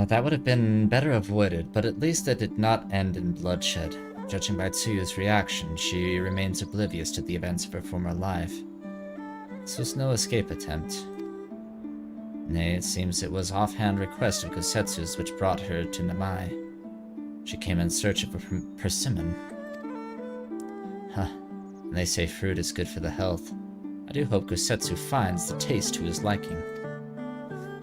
That would have been better avoided, but at least it did not end in bloodshed. Judging by Tsuyu's reaction, she remains oblivious to the events of her former life. This was no escape attempt. Nay, it seems it was offhand request of Gusetsu's which brought her to Namai. She came in search of a persimmon. Huh. And they say fruit is good for the health. I do hope Gusetsu finds the taste to his liking.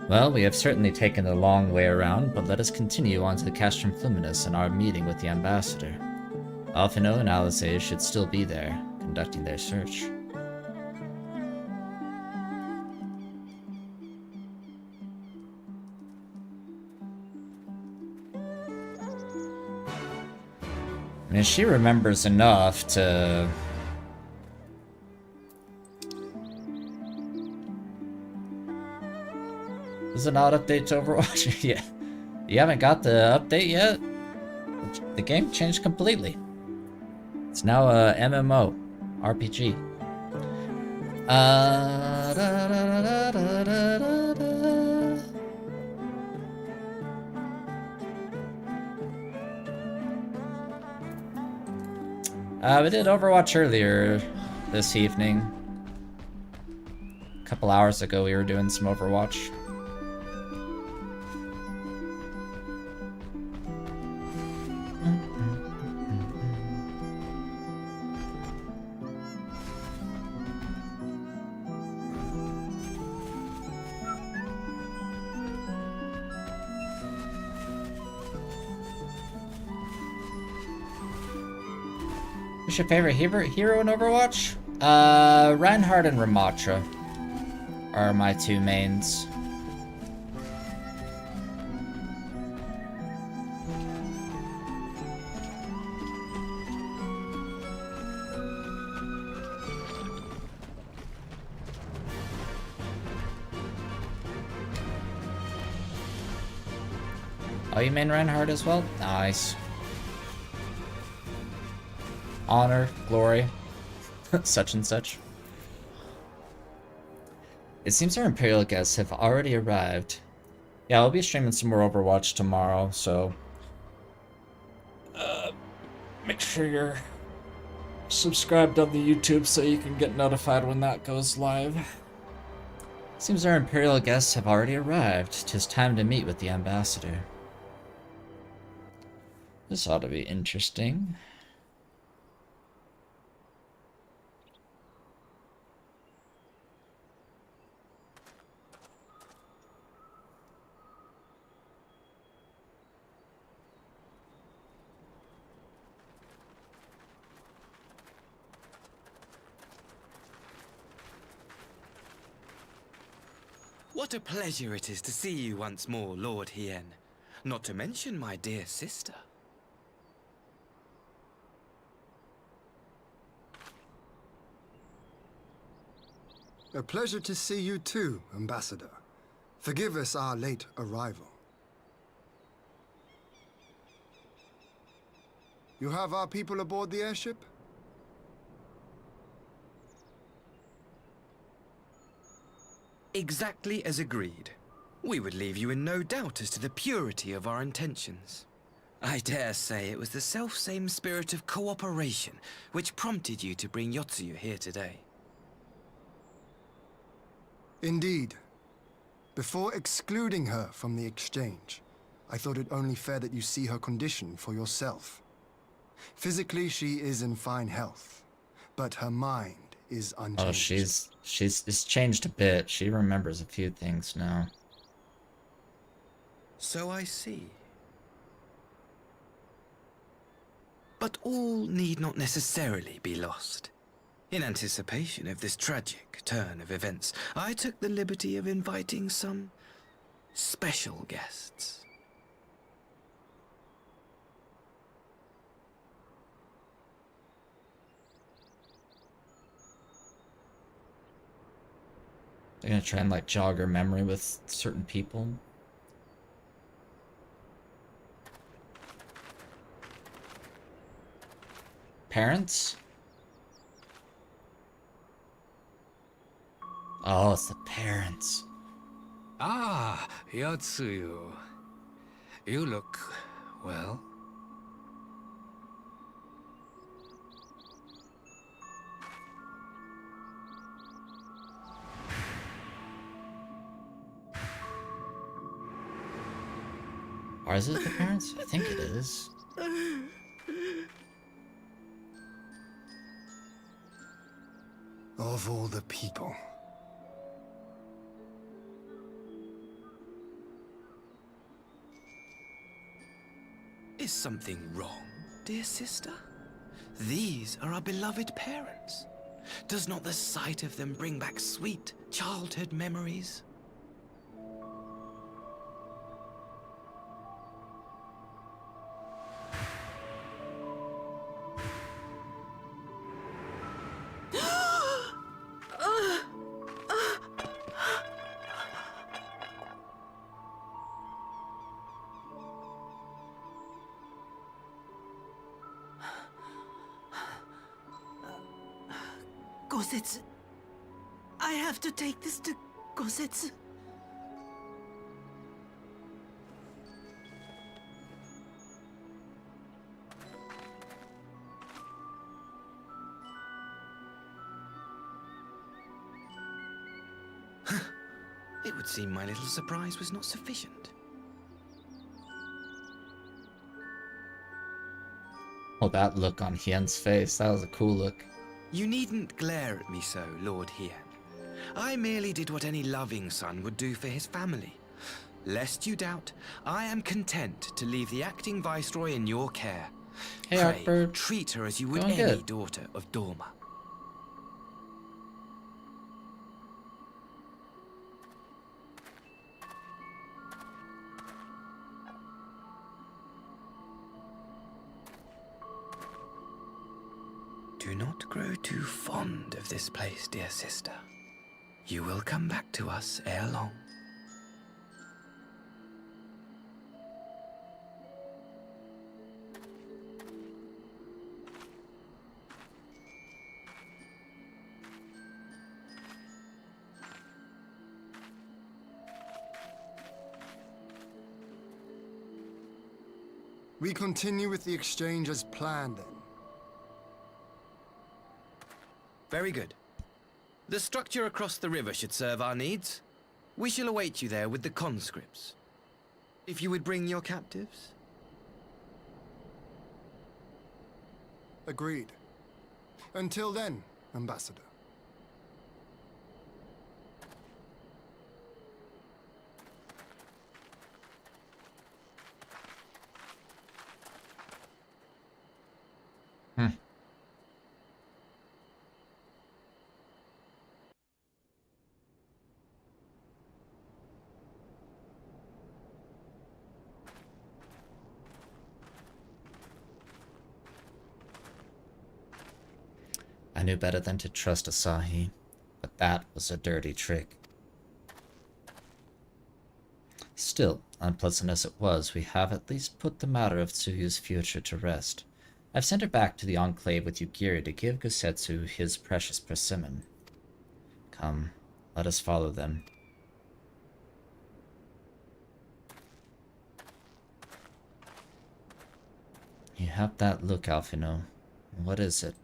Well, we have certainly taken a long way around, but let us continue on to the Castrum Fluminus and our meeting with the ambassador. Alphino and Alisaie should still be there, conducting their search. I mean, she remembers enough to... Does it not update to Overwatch? Yeah. You haven't got the update yet? The game changed completely. It's now a MMO RPG. We did Overwatch earlier this evening. A couple hours ago we were doing some Overwatch. Who's your favorite hero in Overwatch? Reinhardt and Ramattra are my two mains. Oh, you main Reinhardt as well? Nice. Honor, glory, such and such. It seems our Imperial guests have already arrived. Yeah, I'll be streaming some more Overwatch tomorrow, so... make sure you're subscribed on the YouTube so you can get notified when that goes live. Seems our Imperial guests have already arrived. 'Tis time to meet with the ambassador. This ought to be interesting. What a pleasure it is to see you once more, Lord Hien. Not to mention my dear sister. A pleasure to see you too, Ambassador. Forgive us our late arrival. You have our people aboard the airship? Exactly as agreed. We would leave you in no doubt as to the purity of our intentions. I dare say it was the self-same spirit of cooperation which prompted you to bring Yotsuyu here today. Indeed. Before excluding her from the exchange, I thought it only fair that you see her condition for yourself. Physically, she is in fine health, but her mind is unchanged. Oh, it's changed a bit. She remembers a few things now. So I see. But all need not necessarily be lost. In anticipation of this tragic turn of events, I took the liberty of inviting some special guests. They're gonna try and like jog her memory with certain people. Parents? Oh, it's the parents. Ah, Yotsuyu. You look, well. Or is it the parents? I think it is. Of all the people. Is something wrong, dear sister? These are our beloved parents. Does not the sight of them bring back sweet childhood memories? Gosetsu. I have to take this to Gosetsu. It would seem my little surprise was not sufficient. Oh, that look on Hien's face. That was a cool look. You needn't glare at me so, Lord Hien. I merely did what any loving son would do for his family. Lest you doubt, I am content to leave the acting viceroy in your care. Hey, Pray, Artbird. treat her as you would Going any good. daughter of Dorma. Do not grow too fond of this place, dear sister. You will come back to us ere long. We continue with the exchange as planned, then. Very good. The structure across the river should serve our needs. We shall await you there with the conscripts. If you would bring your captives. Agreed. Until then, Ambassador. I knew better than to trust Asahi, but that was a dirty trick. Still, unpleasant as it was, we have at least put the matter of Tsuyu's future to rest. I've sent her back to the Enclave with Yugiri to give Gosetsu his precious persimmon. Come, let us follow them. You have that look, Alphino. What is it?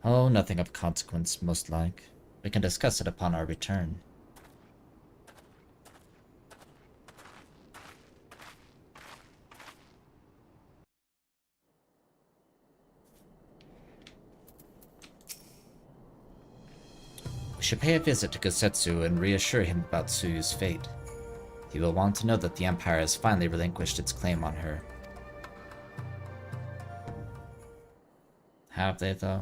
Oh, nothing of consequence, most like. We can discuss it upon our return. We should pay a visit to Gosetsu and reassure him about Tsuyu's fate. He will want to know that the Empire has finally relinquished its claim on her. Have they, though?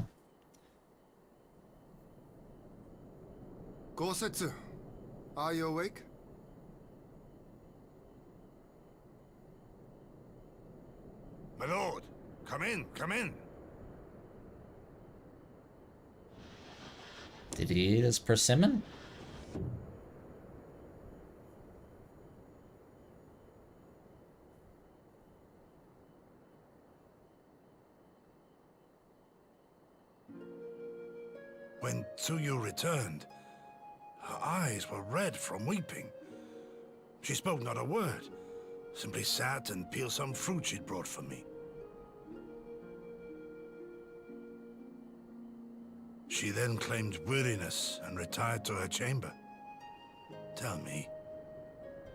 Gosetsu, are you awake? My lord, come in, come in. Did he eat his persimmon? When Tsuyu returned, her eyes were red from weeping. She spoke not a word, simply sat and peeled some fruit she'd brought for me. She then claimed weariness and retired to her chamber. Tell me,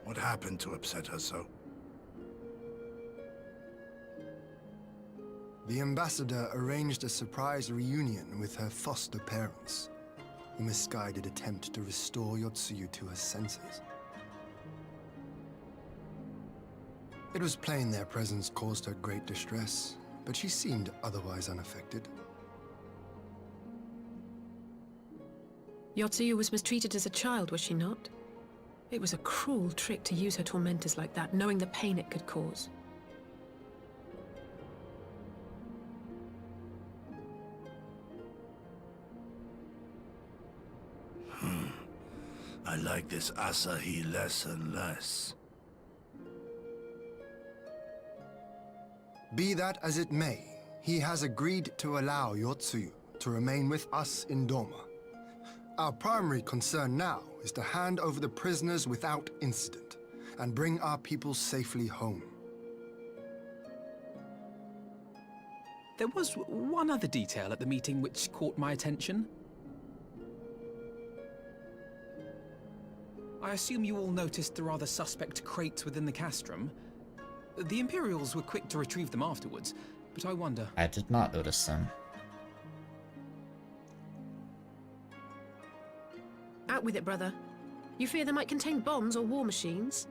what happened to upset her so? The ambassador arranged a surprise reunion with her foster parents. A misguided attempt to restore Yotsuyu to her senses. It was plain their presence caused her great distress, but she seemed otherwise unaffected. Yotsuyu was mistreated as a child, was she not? It was a cruel trick to use her tormentors like that, knowing the pain it could cause. I like this Asahi less and less. Be that as it may, he has agreed to allow Yotsuyu to remain with us in Doma. Our primary concern now is to hand over the prisoners without incident and bring our people safely home. There was one other detail at the meeting which caught my attention. I assume you all noticed the rather suspect crates within the castrum. The Imperials were quick to retrieve them afterwards, but I wonder... I did not notice them. Out with it, brother. You fear they might contain bombs or war machines?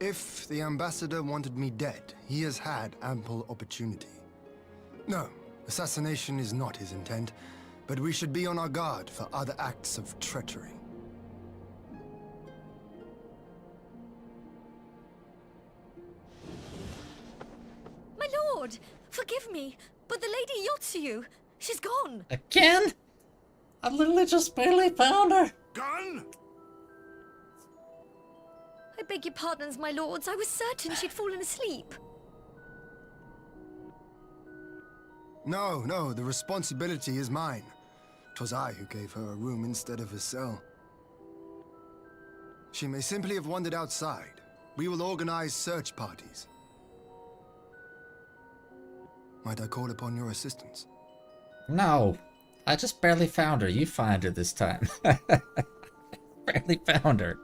If the ambassador wanted me dead, he has had ample opportunity. No, assassination is not his intent, but we should be on our guard for other acts of treachery. My lord! Forgive me, but the Lady Yotsuyu, she's gone! Again? I literally just barely found her. Gone? I beg your pardons, my lords. I was certain she'd fallen asleep. No, the responsibility is mine. 'Twas I who gave her a room instead of a cell. She may simply have wandered outside. We will organize search parties. Might I call upon your assistance? No. I just barely found her. You find her this time. Barely found her.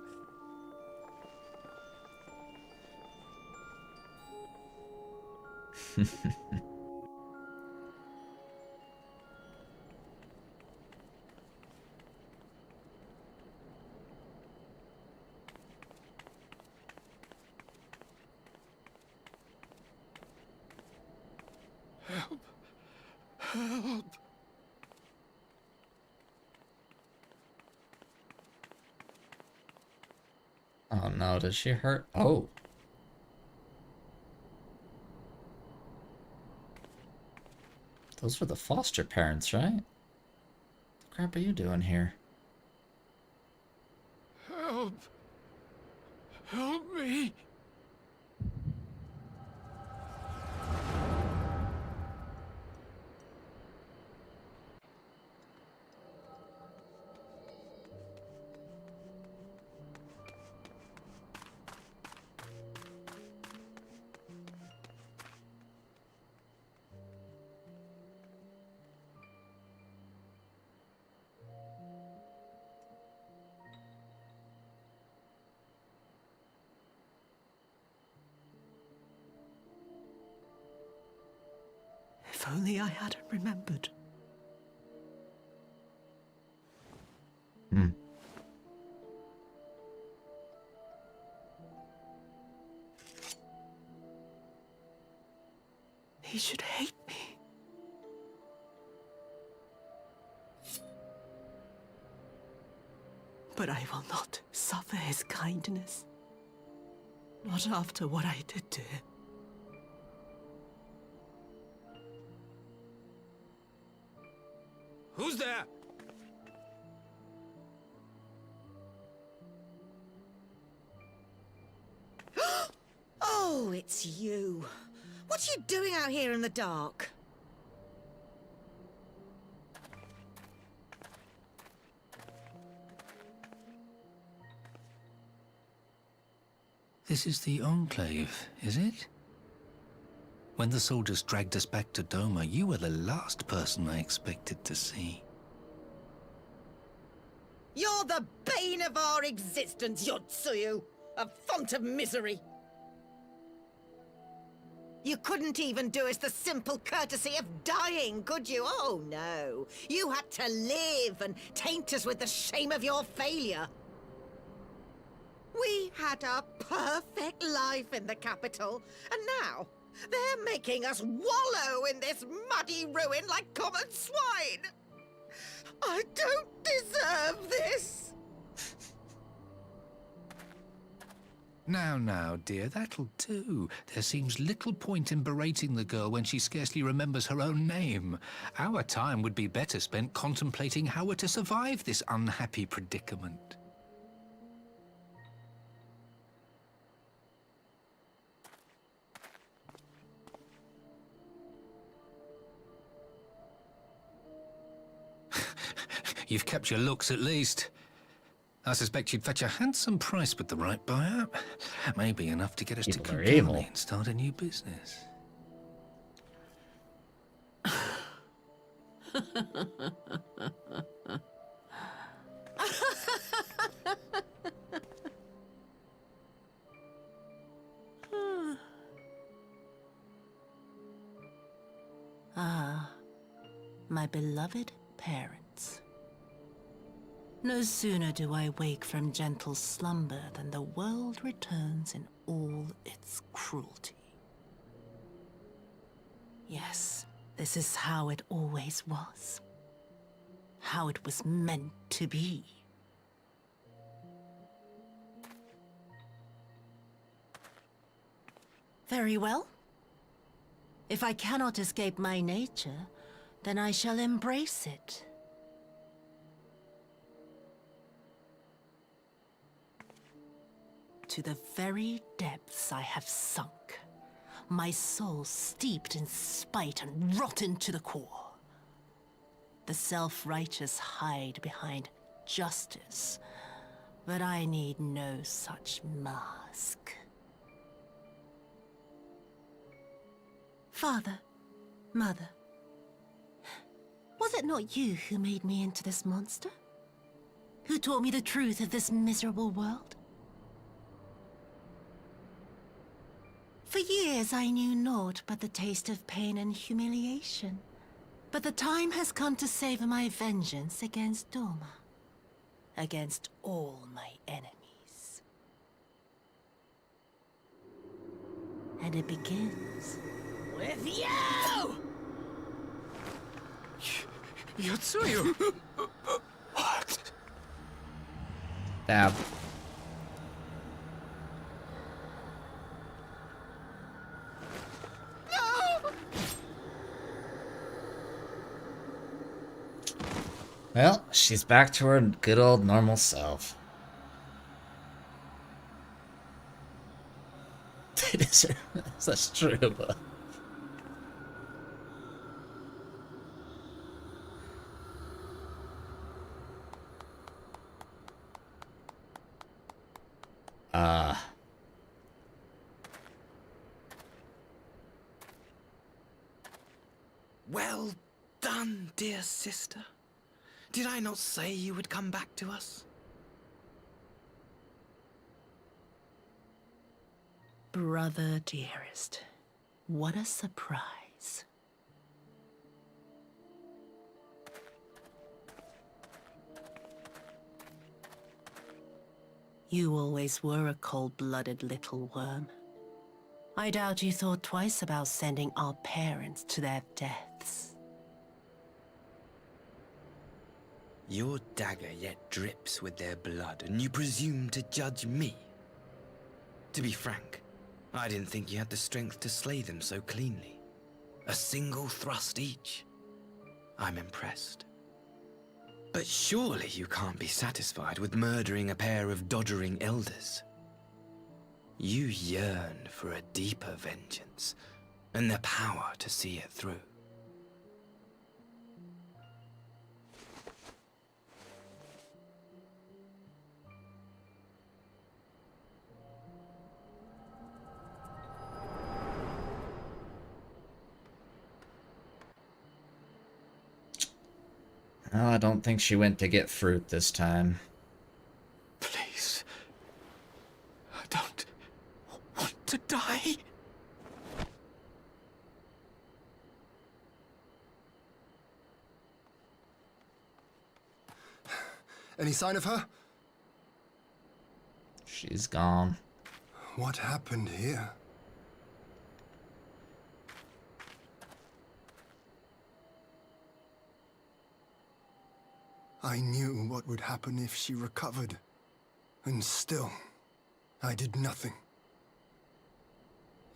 Help! Help! Oh no, does she hurt? Oh. Those were the foster parents, right? What the crap are you doing here? Help! Help me! If only I hadn't remembered. He should hate me. But I will not suffer his kindness. Not after what I did to him. Who's there? Oh, it's you. What are you doing out here in the dark? This is the Enclave, is it? When the soldiers dragged us back to Doma, you were the last person I expected to see. You're the bane of our existence, Yotsuyu! A font of misery! You couldn't even do us the simple courtesy of dying, could you? Oh, no. You had to live and taint us with the shame of your failure. We had a perfect life in the capital, and now they're making us wallow in this muddy ruin like common swine. I don't deserve this. Now, dear, that'll do. There seems little point in berating the girl when she scarcely remembers her own name. Our time would be better spent contemplating how we're to survive this unhappy predicament. You've kept your looks, at least. I suspect you'd fetch a handsome price with the right buyer. Maybe enough to get us People to are Kikali evil. and start a new business. Ah, my beloved parents. No sooner do I wake from gentle slumber than the world returns in all its cruelty. Yes, this is how it always was. How it was meant to be. Very well. If I cannot escape my nature, then I shall embrace it. To the very depths I have sunk, my soul steeped in spite and rotten to the core. The self-righteous hide behind justice, but I need no such mask. Father, Mother, was it not you who made me into this monster? Who taught me the truth of this miserable world? For years I knew naught but the taste of pain and humiliation. But the time has come to savor my vengeance against Doma. Against all my enemies. And it begins with you! Yotsuyu! What? Dab. Well, she's back to her good old normal self. It is her. That's true, but... Well done, dear sister. Did I not say you would come back to us? Brother dearest, what a surprise. You always were a cold-blooded little worm. I doubt you thought twice about sending our parents to their deaths. Your dagger yet drips with their blood, and you presume to judge me? To be frank, I didn't think you had the strength to slay them so cleanly. A single thrust each. I'm impressed. But surely you can't be satisfied with murdering a pair of doddering elders. You yearn for a deeper vengeance, and the power to see it through. Well, I don't think she went to get fruit this time. Please. I don't want to die. Any sign of her? She's gone. What happened here? I knew what would happen if she recovered. And still, I did nothing.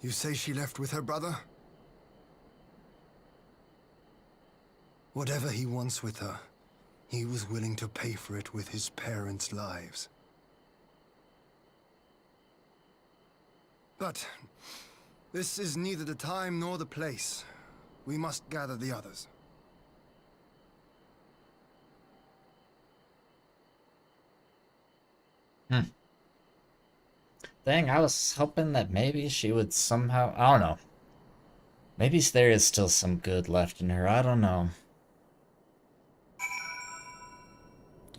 You say she left with her brother? Whatever he wants with her, he was willing to pay for it with his parents' lives. But this is neither the time nor the place. We must gather the others. Dang, I was hoping that maybe she would somehow... I don't know. Maybe there is still some good left in her. I don't know.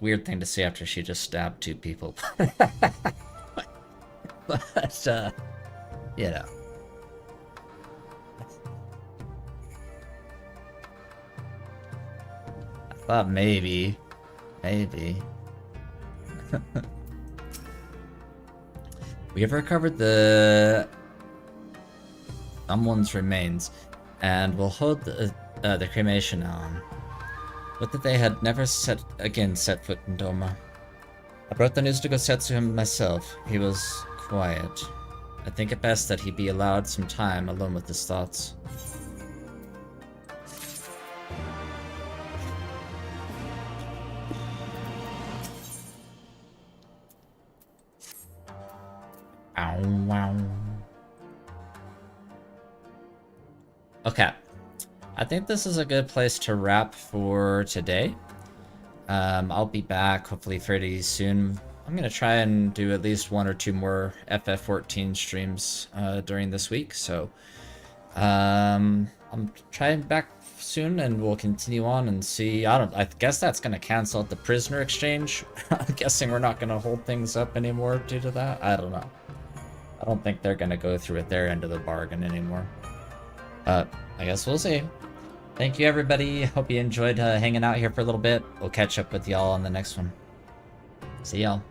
Weird thing to say after she just stabbed 2 people. But, you know. I thought maybe. We have recovered the someone's remains, and we'll hold the cremation on. But that they had never set foot in Doma. I brought the news to Gosetsu myself. He was quiet. I think it best that he be allowed some time alone with his thoughts. Ow, wow. Okay. I think this is a good place to wrap for today. I'll be back hopefully pretty soon. I'm gonna try and do at least 1 or 2 more FF14 streams during this week. So I'm trying back soon, and we'll continue on and see. I guess that's gonna cancel out the prisoner exchange. I'm guessing we're not gonna hold things up anymore due to that. I don't know. I don't think they're gonna go through at their end of the bargain anymore. But I guess we'll see. Thank you, everybody. Hope you enjoyed hanging out here for a little bit. We'll catch up with y'all on the next one. See y'all.